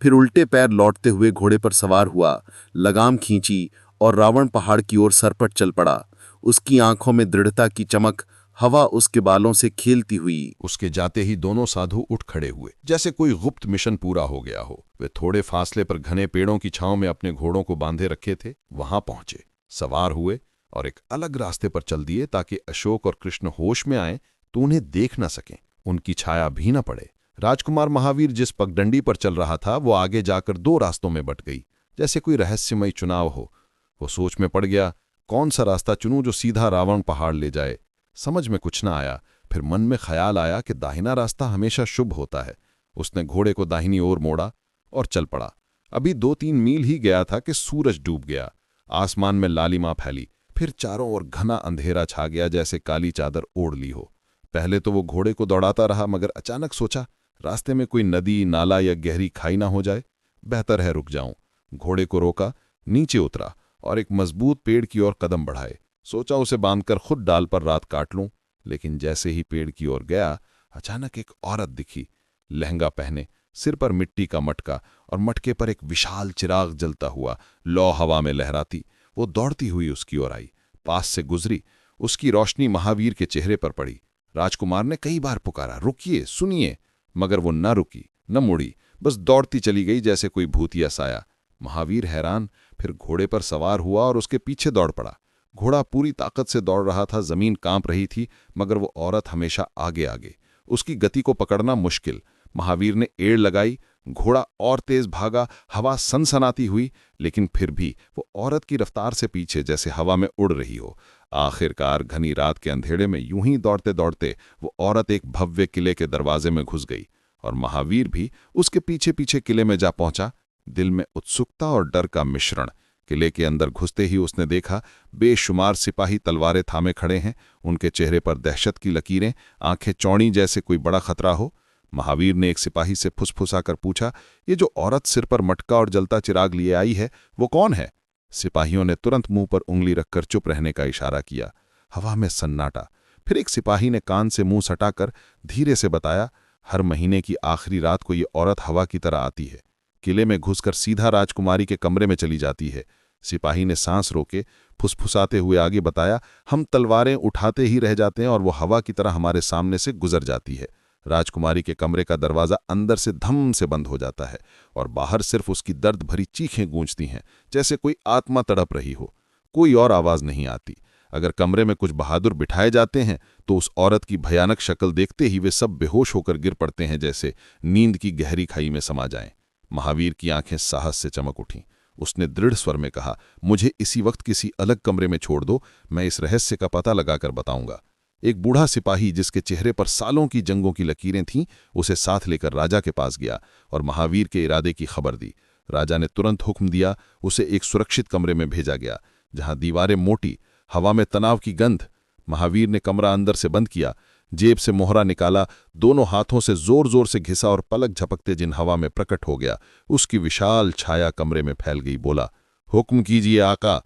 फिर उल्टे पैर लौटते हुए घोड़े पर सवार हुआ, लगाम खींची और रावण पहाड़ की ओर सरपट चल पड़ा। उसकी आंखों में दृढ़ता की चमक, हवा उसके बालों से खेलती हुई। उसके जाते ही दोनों साधु उठ खड़े हुए, जैसे कोई गुप्त मिशन पूरा हो गया हो। वे थोड़े फासले पर घने पेड़ों की छांव में अपने घोड़ों को बांधे रखे थे, वहां पहुंचे, सवार हुए और एक अलग रास्ते पर चल दिए, ताकि अशोक और कृष्ण होश में आए तो उन्हें देख न सकें, उनकी छाया भी न पड़े। राजकुमार महावीर जिस पगडंडी पर चल रहा था वो आगे जाकर 2 रास्तों में बट गई, जैसे कोई रहस्यमय चुनाव हो। वो सोच में पड़ गया, कौन सा रास्ता चुनूं जो सीधा रावण पहाड़ ले जाए। समझ में कुछ न आया। फिर मन में ख्याल आया कि दाहिना रास्ता हमेशा शुभ होता है। उसने घोड़े को दाहिनी ओर मोड़ा और चल पड़ा। अभी 2-3 मील ही गया था कि सूरज डूब गया। आसमान में लालिमा फैली, फिर चारों ओर घना अंधेरा छा गया, जैसे काली चादर ओढ़ ली हो। पहले तो वो घोड़े को दौड़ाता रहा, मगर अचानक सोचा, रास्ते में कोई नदी, नाला या गहरी खाई ना हो जाए, बेहतर है रुक जाऊं। घोड़े को रोका, नीचे उतरा और एक मजबूत पेड़ की ओर कदम बढ़ाए। सोचा उसे बांधकर खुद डाल पर रात काट लूं। लेकिन जैसे ही पेड़ की ओर गया, अचानक एक औरत दिखी, लहंगा पहने, सिर पर मिट्टी का मटका और मटके पर एक विशाल चिराग जलता हुआ, लौ हवा में लहराती। वो दौड़ती हुई उसकी ओर आई, पास से गुजरी। उसकी रोशनी महावीर के चेहरे पर पड़ी। राजकुमार ने कई बार पुकारा, रुकिए, सुनिए, मगर वो न रुकी, न मुड़ी, बस दौड़ती चली गई जैसे कोई भूतिया साया। महावीर हैरान, फिर घोड़े पर सवार हुआ और उसके पीछे दौड़ पड़ा। घोड़ा पूरी ताकत से दौड़ रहा था, जमीन कांप रही थी, मगर वो औरत हमेशा आगे आगे, उसकी गति को पकड़ना मुश्किल। महावीर ने एड़ लगाई, घोड़ा और तेज भागा, हवा सनसनाती हुई, लेकिन फिर भी वो औरत की रफ्तार से पीछे, जैसे हवा में उड़ रही हो। आखिरकार घनी रात के अंधेरे में यूं ही दौड़ते दौड़ते वो औरत एक भव्य किले के दरवाजे में घुस गई और महावीर भी उसके पीछे पीछे किले में जा पहुंचा। दिल में उत्सुकता और डर का मिश्रण। किले के अंदर घुसते ही उसने देखा, बेशुमार सिपाही तलवारें थामे खड़े हैं, उनके चेहरे पर दहशत की लकीरें, आंखें चौड़ी जैसे कोई बड़ा खतरा हो। महावीर ने एक सिपाही से फुसफुसाकर पूछा, ये जो औरत सिर पर मटका और जलता चिराग लिए आई है, वो कौन है? सिपाहियों ने तुरंत मुंह पर उंगली रखकर चुप रहने का इशारा किया। हवा में सन्नाटा। फिर एक सिपाही ने कान से मुंह सटाकर धीरे से बताया, हर महीने की आखिरी रात को ये औरत हवा की तरह आती है, किले में घुसकर सीधा राजकुमारी के कमरे में चली जाती है। सिपाही ने सांस रोके फुसफुसाते हुए आगे बताया, हम तलवारें उठाते ही रह जाते हैं और वो हवा की तरह हमारे सामने से गुजर जाती है। राजकुमारी के कमरे का दरवाज़ा अंदर से धम से बंद हो जाता है और बाहर सिर्फ उसकी दर्द भरी चीखें गूंजती हैं, जैसे कोई आत्मा तड़प रही हो। कोई और आवाज नहीं आती। अगर कमरे में कुछ बहादुर बिठाए जाते हैं तो उस औरत की भयानक शक्ल देखते ही वे सब बेहोश होकर गिर पड़ते हैं, जैसे नींद की गहरी खाई में समा जाएं। महावीर की आंखें साहस से चमक उठीं। उसने दृढ़ स्वर में कहा, मुझे इसी वक्त किसी अलग कमरे में छोड़ दो, मैं इस रहस्य का पता लगाकर बताऊंगा। एक बूढ़ा सिपाही जिसके चेहरे पर सालों की जंगों की लकीरें थीं, उसे साथ लेकर राजा के पास गया और महावीर के इरादे की खबर दी। राजा ने तुरंत हुक्म दिया, उसे एक सुरक्षित कमरे में भेजा गया जहां दीवारें मोटी, हवा में तनाव की गंध। महावीर ने कमरा अंदर से बंद किया, जेब से मोहरा निकाला, दोनों हाथों से जोर जोर से घिसा और पलक झपकते जिन हवा में प्रकट हो गया, उसकी विशाल छाया कमरे में फैल गई। बोला, हुक्म कीजिए आका।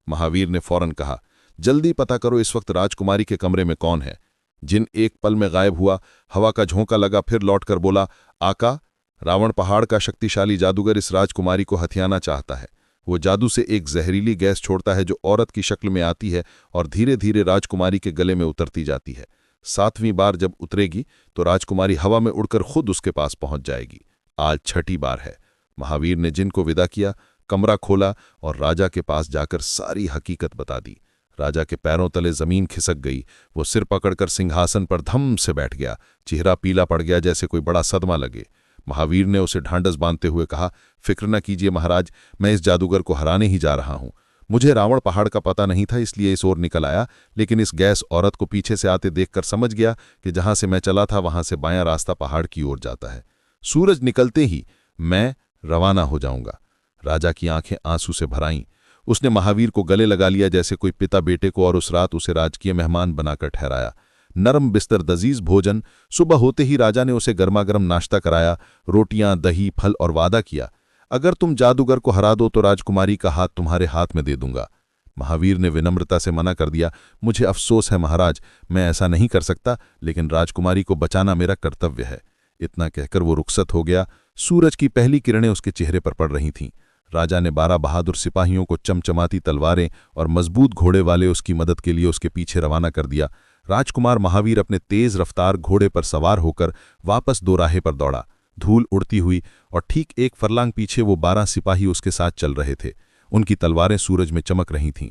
महावीर ने फौरन कहा, जल्दी पता करो इस वक्त राजकुमारी के कमरे में कौन है। जिन एक पल में गायब हुआ। हवा का झोंका लगा, फिर लौटकर बोला, आका, रावण पहाड़ का शक्तिशाली जादूगर इस राजकुमारी को हथियाना चाहता है। वो जादू से एक जहरीली गैस छोड़ता है जो औरत की शक्ल में आती है और धीरे धीरे राजकुमारी के गले में उतरती जाती है। 7वीं बार जब उतरेगी तो राजकुमारी हवा में उड़कर खुद उसके पास पहुंच जाएगी। आज 6ठी बार है। महावीर ने जिन को विदा किया, कमरा खोला और राजा के पास जाकर सारी हकीकत बता दी। राजा के पैरों तले जमीन खिसक गई। वो सिर पकड़कर सिंहासन पर धम से बैठ गया। चेहरा पीला पड़ गया, जैसे कोई बड़ा सदमा लगे। महावीर ने उसे ढांढस बांधते हुए कहा, फिक्र न कीजिए महाराज, मैं इस जादूगर को हराने ही जा रहा हूं। मुझे रावण पहाड़ का पता नहीं था, इसलिए इस ओर निकल आया, लेकिन इस गैस औरत को पीछे से आते देखकर समझ गया कि जहां से मैं चला था वहां से बायां रास्ता पहाड़ की ओर जाता है। सूरज निकलते ही मैं रवाना हो जाऊंगा। राजा की आंखें आंसू से भर आईं। उसने महावीर को गले लगा लिया जैसे कोई पिता बेटे को, और उस रात उसे राजकीय मेहमान बनाकर ठहराया। नरम बिस्तर, दजीज भोजन। सुबह होते ही राजा ने उसे गर्मागर्म नाश्ता कराया, रोटियां, दही, फल, और वादा किया, अगर तुम जादूगर को हरा दो तो राजकुमारी का हाथ तुम्हारे हाथ में दे दूंगा। महावीर ने विनम्रता से मना कर दिया, मुझे अफसोस है महाराज, मैं ऐसा नहीं कर सकता, लेकिन राजकुमारी को बचाना मेरा कर्तव्य है। इतना कहकर वो रुखसत हो गया। सूरज की पहली किरणें उसके चेहरे पर पड़ रही थीं। राजा ने 12 बहादुर सिपाहियों को चमचमाती तलवारें और मजबूत घोड़े वाले उसकी मदद के लिए उसके पीछे रवाना कर दिया। राजकुमार महावीर अपने तेज रफ्तार घोड़े पर सवार होकर वापस दोराहे पर दौड़ा। धूल उड़ती हुई और ठीक 1 फरलांग पीछे वो 12 सिपाही उसके साथ चल रहे थे। उनकी तलवारें सूरज में चमक रही थीं।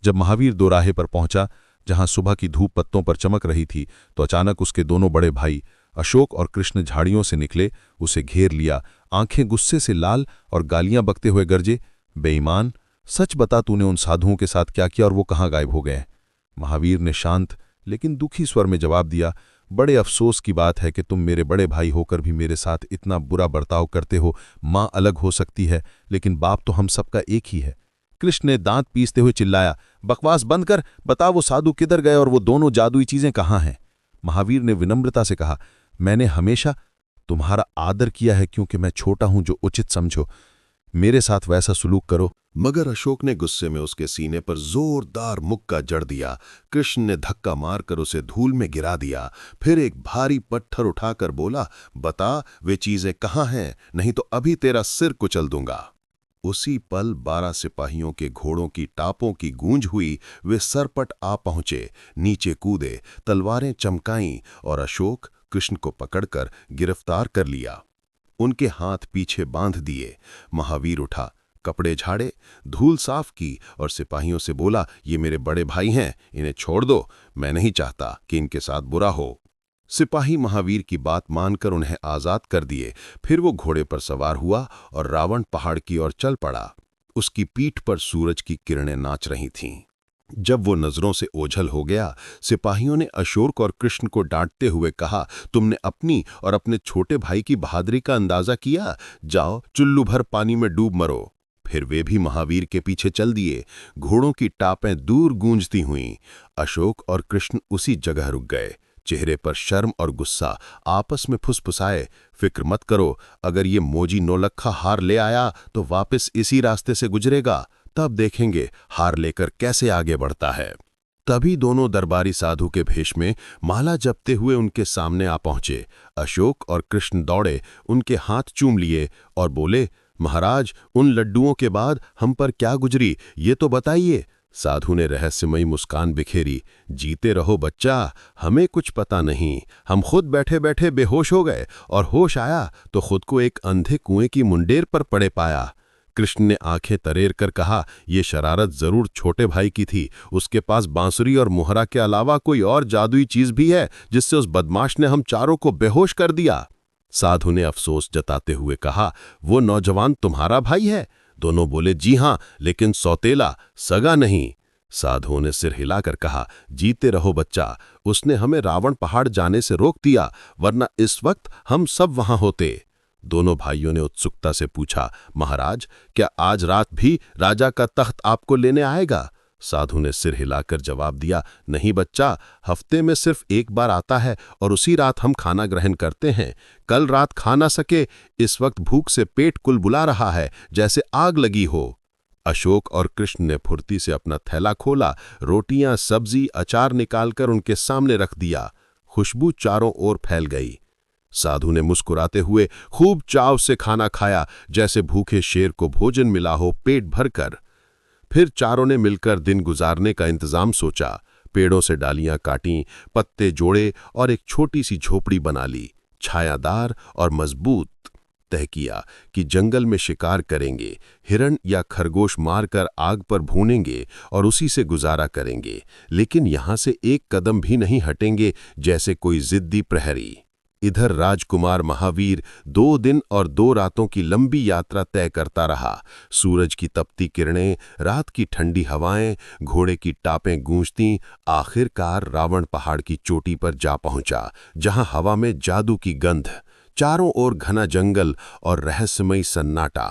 जब महावीर दोराहे पर पहुंचा, जहां सुबह की धूप पत्तों पर चमक रही थी, तो अचानक उसके दोनों बड़े भाई अशोक और कृष्ण झाड़ियों से निकले, उसे घेर लिया। आंखें गुस्से से लाल और गालियां बकते हुए गरजे, बेईमान, सच बता तूने उन साधुओं के साथ क्या किया और वो कहाँ गायब हो गए? महावीर ने शांत लेकिन दुखी स्वर में जवाब दिया, बड़े अफसोस की बात है कि तुम मेरे बड़े भाई होकर भी मेरे साथ इतना बुरा बर्ताव करते हो। माँ अलग हो सकती है, लेकिन बाप तो हम सबका एक ही है। कृष्ण ने दांत पीसते हुए चिल्लाया, बकवास बंद कर, बता वो साधु किधर गए और वो दोनों जादुई चीजें कहाँ हैं? महावीर ने विनम्रता से कहा, मैंने हमेशा तुम्हारा आदर किया है क्योंकि मैं छोटा हूं, जो उचित समझो मेरे साथ वैसा सुलूक करो। मगर अशोक ने गुस्से में उसके सीने पर जोरदार मुक्का जड़ दिया। कृष्ण ने धक्का मारकर उसे धूल में गिरा दिया। फिर एक भारी पत्थर उठाकर बोला, बता वे चीजें कहाँ हैं, नहीं तो अभी तेरा सिर कुचल दूंगा। उसी पल 12 सिपाहियों के घोड़ों की टापों की गूंज हुई। वे सरपट आ पहुंचे, नीचे कूदे, तलवारें चमकाईं और अशोक कृष्ण को पकड़कर गिरफ्तार कर लिया। उनके हाथ पीछे बांध दिए। महावीर उठा, कपड़े झाड़े, धूल साफ की और सिपाहियों से बोला, ये मेरे बड़े भाई हैं, इन्हें छोड़ दो, मैं नहीं चाहता कि इनके साथ बुरा हो। सिपाही महावीर की बात मानकर उन्हें आजाद कर दिए। फिर वो घोड़े पर सवार हुआ और रावण पहाड़ की ओर चल पड़ा। उसकी पीठ पर सूरज की किरणें नाच रही थीं। जब वो नजरों से ओझल हो गया, सिपाहियों ने अशोक और कृष्ण को डांटते हुए कहा, तुमने अपनी और अपने छोटे भाई की बहादुरी का अंदाजा किया? जाओ चुल्लू भर पानी में डूब मरो। फिर वे भी महावीर के पीछे चल दिए। घोड़ों की टापें दूर गूंजती हुईं। अशोक और कृष्ण उसी जगह रुक गए, चेहरे पर शर्म और गुस्सा। आपस में फुसफुसाए, फिक्र मत करो, अगर ये मोजी नौलखा हार ले आया तो वापस इसी रास्ते से गुजरेगा, तब देखेंगे हार लेकर कैसे आगे बढ़ता है। तभी दोनों दरबारी साधु के भेष में माला जपते हुए उनके सामने आ पहुंचे। अशोक और कृष्ण दौड़े, उनके हाथ चूम लिए और बोले, महाराज, उन लड्डुओं के बाद हम पर क्या गुजरी, ये तो बताइए। साधु ने रहस्यमयी मुस्कान बिखेरी, जीते रहो बच्चा, हमें कुछ पता नहीं, हम खुद बैठे बैठे बेहोश हो गए और होश आया तो खुद को एक अंधे कुएं की मुंडेर पर पड़े पाया। कृष्ण ने आंखें तरेर कर कहा, यह शरारत जरूर छोटे भाई की थी। उसके पास बांसुरी और मुहरा के अलावा कोई और जादुई चीज भी है जिससे उस बदमाश ने हम चारों को बेहोश कर दिया। साधु ने अफसोस जताते हुए कहा, वो नौजवान तुम्हारा भाई है? दोनों बोले, जी हां, लेकिन सौतेला, सगा नहीं। साधुओं ने सिर हिलाकर कहा, जीते रहो बच्चा, उसने हमें रावण पहाड़ जाने से रोक दिया, वरना इस वक्त हम सब वहां होते। दोनों भाइयों ने उत्सुकता से पूछा, महाराज, क्या आज रात भी राजा का तख्त आपको लेने आएगा? साधु ने सिर हिलाकर जवाब दिया, नहीं बच्चा, हफ्ते में सिर्फ एक बार आता है और उसी रात हम खाना ग्रहण करते हैं। कल रात खा ना सके, इस वक्त भूख से पेट कुलबुला रहा है, जैसे आग लगी हो। अशोक और कृष्ण ने फुर्ती से अपना थैला खोला, रोटियां, सब्जी, अचार निकालकर उनके सामने रख दिया। खुशबू चारों ओर फैल गई। साधु ने मुस्कुराते हुए खूब चाव से खाना खाया, जैसे भूखे शेर को भोजन मिला हो पेट भरकर। फिर चारों ने मिलकर दिन गुजारने का इंतजाम सोचा। पेड़ों से डालियां काटीं, पत्ते जोड़े और एक छोटी सी झोपड़ी बना ली, छायादार और मजबूत। तय किया कि जंगल में शिकार करेंगे, हिरण या खरगोश मारकर आग पर भूनेंगे और उसी से गुजारा करेंगे, लेकिन यहां से एक कदम भी नहीं हटेंगे जैसे कोई जिद्दी प्रहरी। इधर राजकुमार महावीर 2 दिन और 2 रातों की लंबी यात्रा तय करता रहा। सूरज की तपती किरणें, रात की ठंडी हवाएं, घोड़े की टापें गूंजती। आखिरकार रावण पहाड़ की चोटी पर जा पहुंचा, जहां हवा में जादू की गंध, चारों ओर घना जंगल और रहस्यमयी सन्नाटा।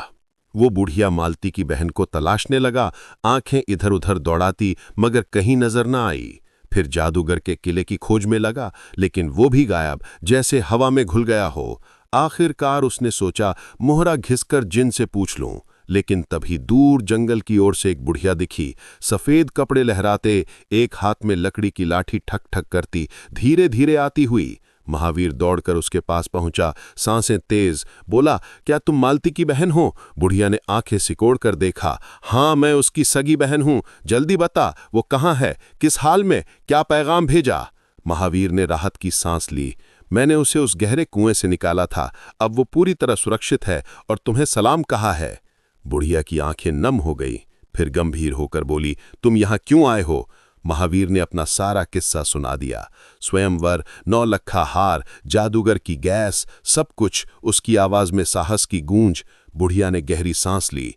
वो बुढ़िया मालती की बहन को तलाशने लगा, आंखें इधर उधर दौड़ाती, मगर कहीं नजर न आई। फिर जादूगर के किले की खोज में लगा, लेकिन वो भी गायब, जैसे हवा में घुल गया हो। आखिरकार उसने सोचा, मोहरा घिसकर जिन से पूछ लूं, लेकिन तभी दूर जंगल की ओर से एक बुढ़िया दिखी, सफेद कपड़े लहराते, एक हाथ में लकड़ी की लाठी ठक ठक करती, धीरे धीरे आती हुई। महावीर दौड़कर उसके पास पहुंचा, सांसें तेज, बोला, क्या तुम मालती की बहन हो? बुढ़िया ने आंखें सिकोड़कर देखा, हाँ, मैं उसकी सगी बहन हूं। जल्दी बता, वो कहाँ है, किस हाल में, क्या पैगाम भेजा? महावीर ने राहत की सांस ली। मैंने उसे उस गहरे कुएं से निकाला था, अब वो पूरी तरह सुरक्षित है और तुम्हें सलाम कहा है। बुढ़िया की आंखें नम हो गई, फिर गंभीर होकर बोली, तुम यहां क्यों आए हो? महावीर ने अपना सारा किस्सा सुना दिया। स्वयंवर, 9 लखा हार, जादूगर की गैस, सब कुछ। उसकी आवाज में साहस की गूंज। बुढ़िया ने गहरी सांस ली।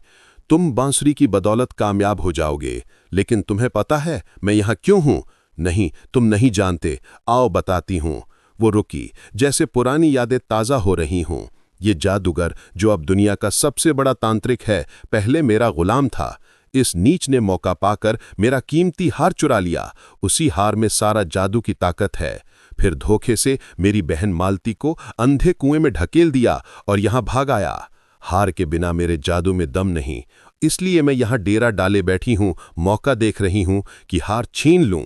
तुम बांसुरी की बदौलत कामयाब हो जाओगे, लेकिन तुम्हें पता है मैं यहां क्यों हूं? नहीं, तुम नहीं जानते, आओ बताती हूं। वो रुकी, जैसे पुरानी यादें ताजा हो रही हों। ये जादूगर, जो अब दुनिया का सबसे बड़ा तांत्रिक है, पहले मेरा गुलाम था। इस नीच ने मौका पाकर मेरा कीमती हार चुरा लिया। उसी हार में सारा जादू की ताकत है। फिर धोखे से मेरी बहन मालती को अंधे कुएं में ढकेल दिया और यहां भाग आया। हार के बिना मेरे जादू में दम नहीं, इसलिए मैं यहां डेरा डाले बैठी हूं, मौका देख रही हूं कि हार छीन लूं।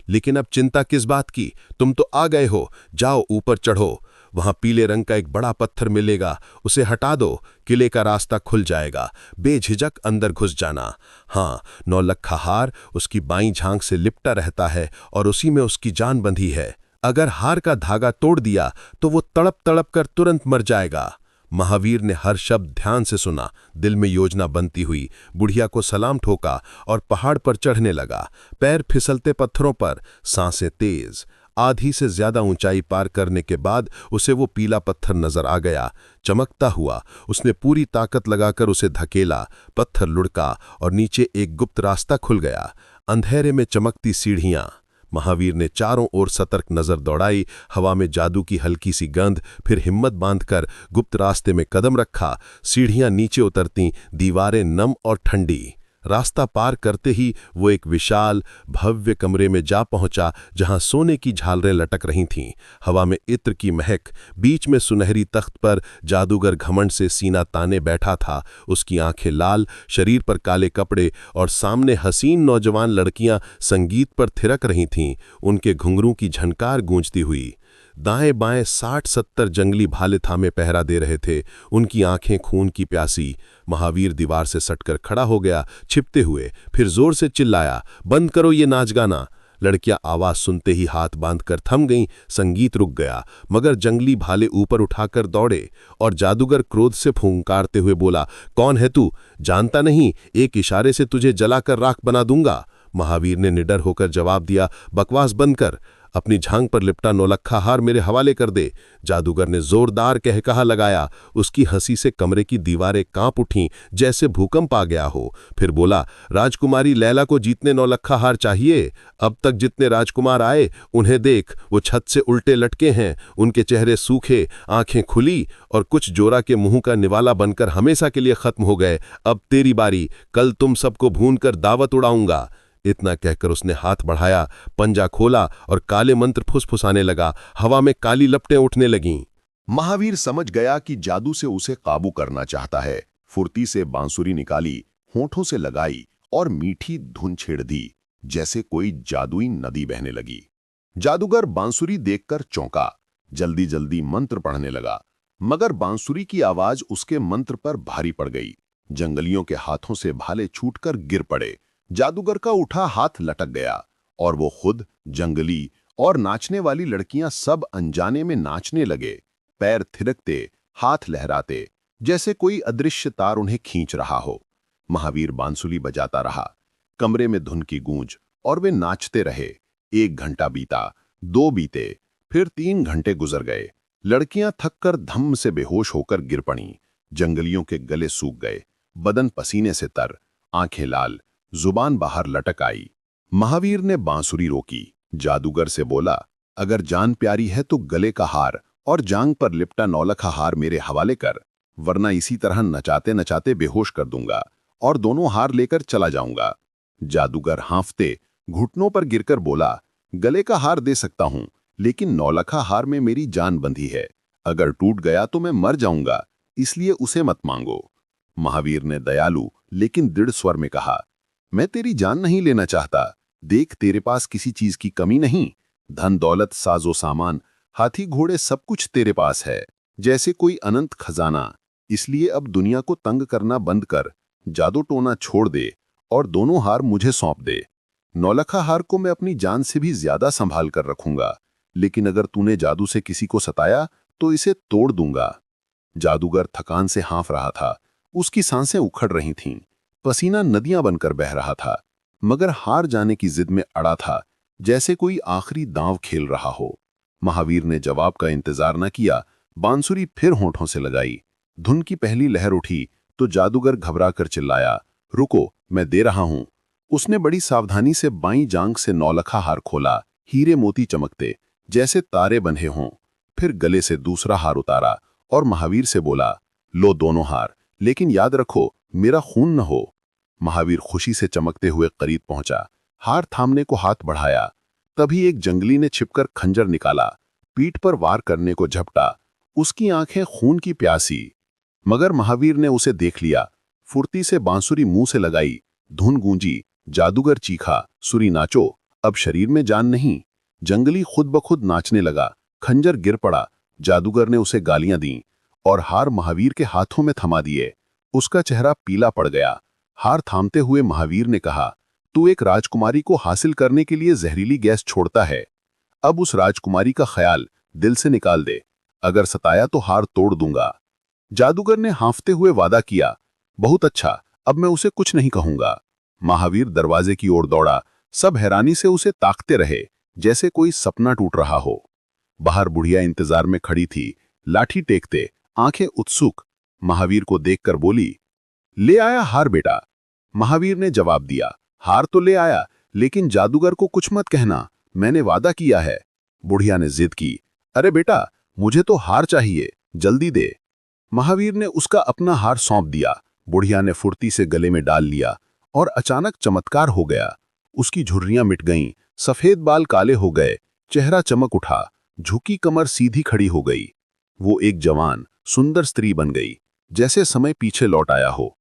लेकिन अब चिंता किस बात की? तुम तो आ गए हो, जाओ ऊपर चढ़ो। वहां पीले रंग का एक बड़ा पत्थर मिलेगा, उसे हटा दो, किले का रास्ता खुल जाएगा। बेझिझक अंदर घुस जाना। हाँ, 9 लखा हार उसकी बाईं झांक से लिपटा रहता है और उसी में उसकी जान बंधी है। अगर हार का धागा तोड़ दिया तो वो तड़प तड़प कर तुरंत मर जाएगा। महावीर ने हर शब्द ध्यान से सुना, दिल में योजना बनती हुई। बुढ़िया को सलाम ठोका और पहाड़ पर चढ़ने लगा। पैर फिसलते पत्थरों पर, सांसें तेज। आधी से ज्यादा ऊंचाई पार करने के बाद उसे वो पीला पत्थर नजर आ गया, चमकता हुआ। उसने पूरी ताकत लगाकर उसे धकेला, पत्थर लुढ़का और नीचे एक गुप्त रास्ता खुल गया। अंधेरे में चमकती सीढ़ियां। महावीर ने चारों ओर सतर्क नजर दौड़ाई, हवा में जादू की हल्की सी गंध। फिर हिम्मत बांधकर गुप्त रास्ते में कदम रखा। सीढ़ियां नीचे उतरती, दीवारें नम और ठंडी। रास्ता पार करते ही वो एक विशाल भव्य कमरे में जा पहुंचा, जहां सोने की झालरें लटक रही थीं। हवा में इत्र की महक। बीच में सुनहरी तख्त पर जादूगर घमंड से सीना ताने बैठा था। उसकी आंखें लाल, शरीर पर काले कपड़े और सामने हसीन नौजवान लड़कियां संगीत पर थिरक रही थीं, उनके घुंघरू की झनकार गूंजती हुई। दाएं बाएं 60-70 जंगली भाले थामे पहरा दे रहे थे, उनकी आंखें खून की प्यासी। महावीर दीवार से सटकर खड़ा हो गया, छिपते हुए। फिर जोर से चिल्लाया, बंद करो ये नाच गाना। लड़कियां आवाज सुनते ही हाथ बांधकर थम गईं। संगीत रुक गया, मगर जंगली भाले ऊपर उठाकर दौड़े और जादूगर क्रोध से फुंकारते हुए बोला, कौन है तू? जानता नहीं, एक इशारे से तुझे जलाकर राख बना दूंगा। महावीर ने निडर होकर जवाब दिया, बकवास बंद कर, अपनी झांग पर लिपटा नौलखा हार मेरे हवाले कर दे। जादूगर ने जोरदार कहकहा लगाया। उसकी हंसी से कमरे की दीवारें कांप उठीं, जैसे भूकंप आ गया हो। फिर बोला, राजकुमारी लैला को जीतने नौलखा हार चाहिए। अब तक जितने राजकुमार आए उन्हें देख, वो छत से उल्टे लटके हैं, उनके चेहरे सूखे, आंखें खुली और कुछ जोरा के मुंह का निवाला बनकर हमेशा के लिए खत्म हो गए। अब तेरी बारी, कल तुम सबको भूनकर दावत उड़ाऊंगा। इतना कहकर उसने हाथ बढ़ाया, पंजा खोला और काले मंत्र फुसफुसाने लगा। हवा में काली लपटें उठने लगीं। महावीर समझ गया कि जादू से उसे काबू करना चाहता है। फुर्ती से बांसुरी निकाली, होठों से लगाई और मीठी धुन छेड़ दी, जैसे कोई जादुई नदी बहने लगी। जादूगर बांसुरी देखकर चौंका, जल्दी जल्दी मंत्र पढ़ने लगा, मगर बांसुरी की आवाज उसके मंत्र पर भारी पड़ गई। जंगलियों के हाथों से भाले छूटकर गिर पड़े। जादूगर का उठा हाथ लटक गया और वो खुद, जंगली और नाचने वाली लड़कियां सब अनजाने में नाचने लगे, पैर थिरकते, हाथ लहराते, जैसे कोई अदृश्य तार उन्हें खींच रहा हो। महावीर बांसुरी बजाता रहा, कमरे में धुन की गूंज, और वे नाचते रहे। 1 घंटा बीता, 2 बीते, फिर 3 घंटे गुजर गए। लड़कियां थककर धम्म से बेहोश होकर गिर पड़ीं। जंगलियों के गले सूख गए, बदन पसीने से तर, आंखें लाल, जुबान बाहर लटक आई। महावीर ने बांसुरी रोकी, जादूगर से बोला, अगर जान प्यारी है तो गले का हार और जांग पर लिपटा नौलखा हार मेरे हवाले कर, वरना इसी तरह नचाते नचाते बेहोश कर दूंगा और दोनों हार लेकर चला जाऊंगा। जादूगर हांफते घुटनों पर गिरकर बोला, गले का हार दे सकता हूं, लेकिन नौलखा हार में मेरी जान बंधी है। अगर टूट गया तो मैं मर जाऊंगा, इसलिए उसे मत मांगो। महावीर ने दयालु लेकिन दृढ़ स्वर में कहा, मैं तेरी जान नहीं लेना चाहता। देख, तेरे पास किसी चीज की कमी नहीं, धन दौलत साजो सामान, हाथी घोड़े सब कुछ तेरे पास है, जैसे कोई अनंत खजाना। इसलिए अब दुनिया को तंग करना बंद कर, जादू टोना छोड़ दे और दोनों हार मुझे सौंप दे। नौलखा हार को मैं अपनी जान से भी ज्यादा संभाल कर रखूंगा, लेकिन अगर तूने जादू से किसी को सताया तो इसे तोड़ दूंगा। जादूगर थकान से हाँफ रहा था, उसकी सांसें उखड़ रही थीं, पसीना नदियां बनकर बह रहा था, मगर हार जाने की जिद में अड़ा था, जैसे कोई आखिरी दांव खेल रहा हो। महावीर ने जवाब का इंतजार न किया, बांसुरी फिर होठों से लगाई। धुन की पहली लहर उठी तो जादूगर घबरा कर चिल्लाया, रुको, मैं दे रहा हूं। उसने बड़ी सावधानी से बाईं जांघ से नौलखा हार खोला, हीरे मोती चमकते, जैसे तारे बंधे हों। फिर गले से दूसरा हार उतारा और महावीर से बोला, लो दोनों हार, लेकिन याद रखो मेरा खून न हो। महावीर खुशी से चमकते हुए करीब पहुंचा, हार थामने को हाथ बढ़ाया। तभी एक जंगली ने छिपकर खंजर निकाला, पीठ पर वार करने को झपटा। उसकी आंखें खून की प्यासी, मगर महावीर ने उसे देख लिया। फुर्ती से बांसुरी मुंह से लगाई, धुन गूंजी, जादूगर चीखा, सुरी नाचो, अब शरीर में जान नहीं। जंगली खुद ब खुद नाचने लगा, खंजर गिर पड़ा। जादूगर ने उसे गालियां दी और हार महावीर के हाथों में थमा दिए। उसका चेहरा पीला पड़ गया। हार थामते हुए महावीर ने कहा, तू एक राजकुमारी को हासिल करने के लिए जहरीली गैस छोड़ता है। अब उस राजकुमारी का ख्याल दिल से निकाल दे, अगर सताया तो हार तोड़ दूंगा। जादूगर ने हाँफते हुए वादा किया, बहुत अच्छा, अब मैं उसे कुछ नहीं कहूंगा। महावीर दरवाजे की ओर दौड़ा, सब हैरानी से उसे ताकते रहे, जैसे कोई सपना टूट रहा हो। बाहर बुढ़िया इंतजार में खड़ी थी, लाठी टेकते, आंखें उत्सुक। महावीर को देखकर बोली, ले आया हार बेटा? महावीर ने जवाब दिया, हार तो ले आया, लेकिन जादूगर को कुछ मत कहना, मैंने वादा किया है। बुढ़िया ने जिद की, अरे बेटा, मुझे तो हार चाहिए, जल्दी दे। महावीर ने उसका अपना हार सौंप दिया। बुढ़िया ने फुर्ती से गले में डाल लिया और अचानक चमत्कार हो गया। उसकी झुर्रियां मिट गईं, सफेद बाल काले हो गए, चेहरा चमक उठा, झुकी कमर सीधी खड़ी हो गई। वो एक जवान, सुंदर स्त्री बन गई, जैसे समय पीछे लौट आया हो।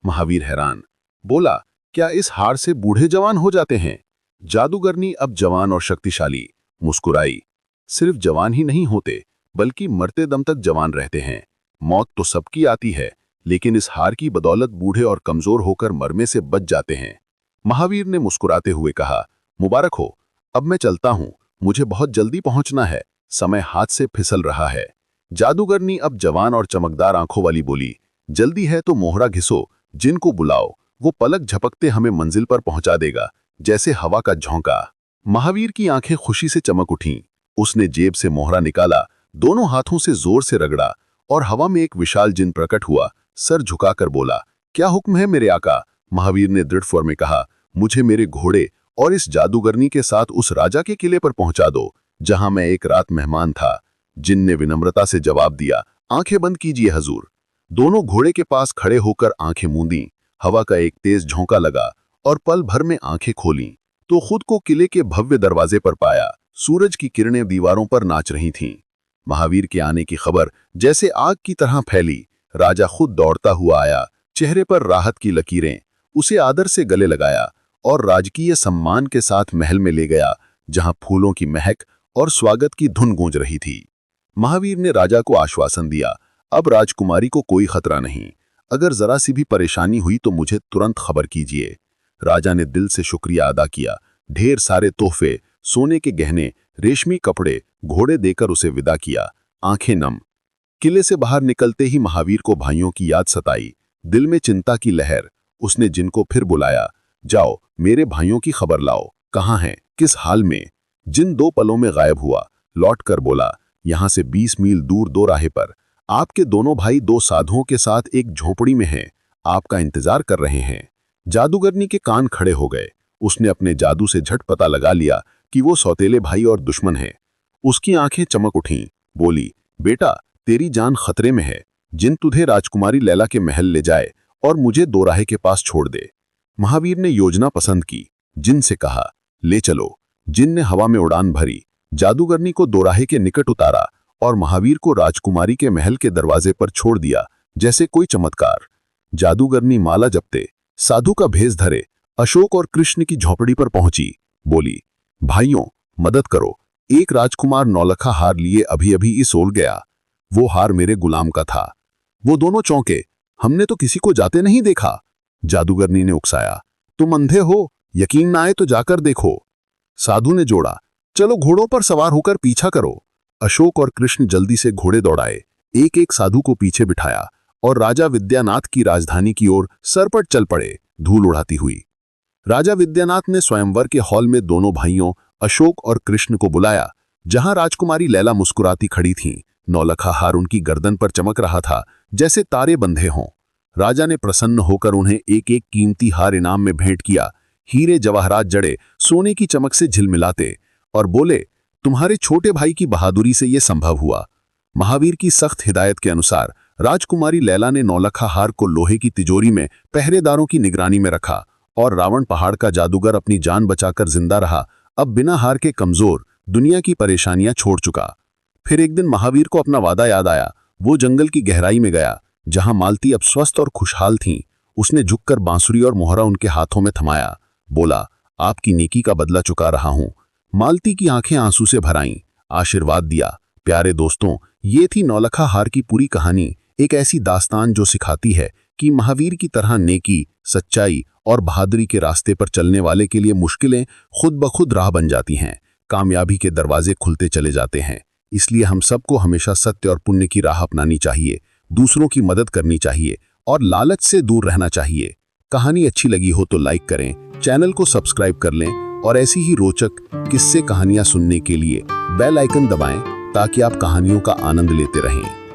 महावीर हैरान, बोला, क्या इस हार से बूढ़े जवान हो जाते हैं? जादूगरनी अब जवान और शक्तिशाली मुस्कुराई, सिर्फ जवान ही नहीं होते, बल्कि मरते दम तक जवान रहते हैं। मौत तो सबकी आती है, लेकिन इस हार की बदौलत बूढ़े और कमजोर होकर मरने से बच जाते हैं। महावीर ने मुस्कुराते हुए कहा, मुबारक हो, अब मैं चलता हूँ, मुझे बहुत जल्दी पहुंचना है, समय हाथ से फिसल रहा है। जादूगरनी अब जवान और चमकदार आंखों वाली बोली, जल्दी है तो मोहरा घिसो, जिनको बुलाओ, वो पलक झपकते हमें मंजिल पर पहुंचा देगा, जैसे हवा का झोंका। महावीर की आंखें खुशी से चमक उठीं। उसने जेब से मोहरा निकाला, दोनों हाथों से जोर से रगड़ा और हवा में एक विशाल जिन प्रकट हुआ। सर झुकाकर बोला, क्या हुक्म है मेरे आका? महावीर ने दृढ़ स्वर में कहा, मुझे मेरे घोड़े और इस जादूगरनी के साथ उस राजा के किले पर पहुंचा दो, जहां मैं एक रात मेहमान था। जिन ने विनम्रता से जवाब दिया, आंखें बंद कीजिए हजूर। दोनों घोड़े के पास खड़े होकर आंखें मूंदी। हवा का एक तेज झोंका लगा और पल भर में आंखें खोलीं तो खुद को किले के भव्य दरवाजे पर पाया। सूरज की किरणें दीवारों पर नाच रही थीं। महावीर के आने की खबर जैसे आग की तरह फैली। राजा खुद दौड़ता हुआ आया, चेहरे पर राहत की लकीरें। उसे आदर से गले लगाया और राजकीय सम्मान के साथ महल में ले गया, जहां फूलों की महक और स्वागत की धुन गूंज रही थी। महावीर ने राजा को आश्वासन दिया, अब राजकुमारी को कोई खतरा नहीं। अगर जरा सी भी परेशानी हुई तो मुझे तुरंत खबर कीजिए। राजा ने दिल से शुक्रिया अदा किया। ढेर सारे तोहफे, सोने के गहने, रेशमी कपड़े, घोड़े देकर उसे विदा किया। आंखें नम। किले से बाहर निकलते ही महावीर को भाइयों की याद सताई। दिल में चिंता की लहर। उसने जिनको फिर बुलाया, जाओ मेरे भाइयों की खबर लाओ, कहाँ हैं, किस हाल में? जिन 2 पलों में गायब हुआ। लौटकर बोला, यहां से 20 मील दूर दो राहे पर आपके दोनों भाई 2 साधुओं के साथ एक झोपड़ी में हैं, आपका इंतजार कर रहे हैं। जादूगरनी के कान खड़े हो गए। उसने अपने जादू से झट पता लगा लिया कि वो सौतेले भाई और दुश्मन हैं। उसकी आंखें चमक उठीं। बोली, बेटा तेरी जान खतरे में है। जिन तुझे राजकुमारी लैला के महल ले जाए और मुझे दोराहे के पास छोड़ दे। महावीर ने योजना पसंद की। जिन से कहा, ले चलो। जिन ने हवा में उड़ान भरी, जादूगरनी को दोराहे के निकट उतारा और महावीर को राजकुमारी के महल के दरवाजे पर छोड़ दिया, जैसे कोई चमत्कार। जादूगरनी माला जपते, साधु का भेष धरे, अशोक और कृष्ण की झोपड़ी पर पहुंची। बोली, भाइयों मदद करो, एक राजकुमार नौलखा हार लिए अभी अभी इस ओल गया। वो हार मेरे गुलाम का था। वो दोनों चौंके, हमने तो किसी को जाते नहीं देखा। जादूगरनी ने उकसाया, तुम अंधे हो, यकीन ना आए तो जाकर देखो। साधु ने जोड़ा, चलो घोड़ों पर सवार होकर पीछा करो। अशोक और कृष्ण जल्दी से घोड़े दौड़ाए, एक एक साधु को पीछे बिठाया और राजा विद्यानाथ की राजधानी की ओर सरपट चल पड़े, धूल उड़ाती हुई। राजा विद्यानाथ ने स्वयंवर के हॉल में दोनों भाइयों अशोक और कृष्ण को बुलाया, जहां राजकुमारी लैला मुस्कुराती खड़ी थीं। नौलखा हार उनकी गर्दन पर चमक रहा था, जैसे तारे बंधे हों। राजा ने प्रसन्न होकर उन्हें एक एक कीमती हार इनाम में भेंट किया, हीरे जवाहरात जड़े सोने की चमक से झिलमिलाते, और बोले, तुम्हारे छोटे भाई की बहादुरी से यह संभव हुआ। महावीर की सख्त हिदायत के अनुसार राजकुमारी लैला ने नौलखा हार को लोहे की तिजोरी में पहरेदारों की निगरानी में रखा और रावण पहाड़ का जादूगर अपनी जान बचाकर जिंदा रहा। अब बिना हार के कमजोर, दुनिया की परेशानियां छोड़ चुका। फिर एक दिन महावीर को अपना वादा याद आया। वो जंगल की गहराई में गया, जहां मालती अब स्वस्थ और खुशहाल थीं। उसने झुककर बांसुरी और मोहरा उनके हाथों में थमाया। बोला, आपकी नेकी का बदला चुका रहा हूं। मालती की आंखें आंसू से भर आईं। आशीर्वाद दिया, प्यारे दोस्तों, ये थी नौलखा हार की पूरी कहानी। एक ऐसी दास्तान जो सिखाती है कि महावीर की तरह नेकी, सच्चाई और बहादुरी के रास्ते पर चलने वाले के लिए मुश्किलें खुद ब खुद राह बन जाती हैं। कामयाबी के दरवाजे खुलते चले जाते हैं। इसलिए हम सबको हमेशा सत्य और पुण्य की राह अपनानी चाहिए, दूसरों की मदद करनी चाहिए और लालच से दूर रहना चाहिए। कहानी अच्छी लगी हो तो लाइक करें, चैनल को सब्सक्राइब कर लें और ऐसी ही रोचक किस्से कहानियां सुनने के लिए बेल आइकन दबाएं, ताकि आप कहानियों का आनंद लेते रहें।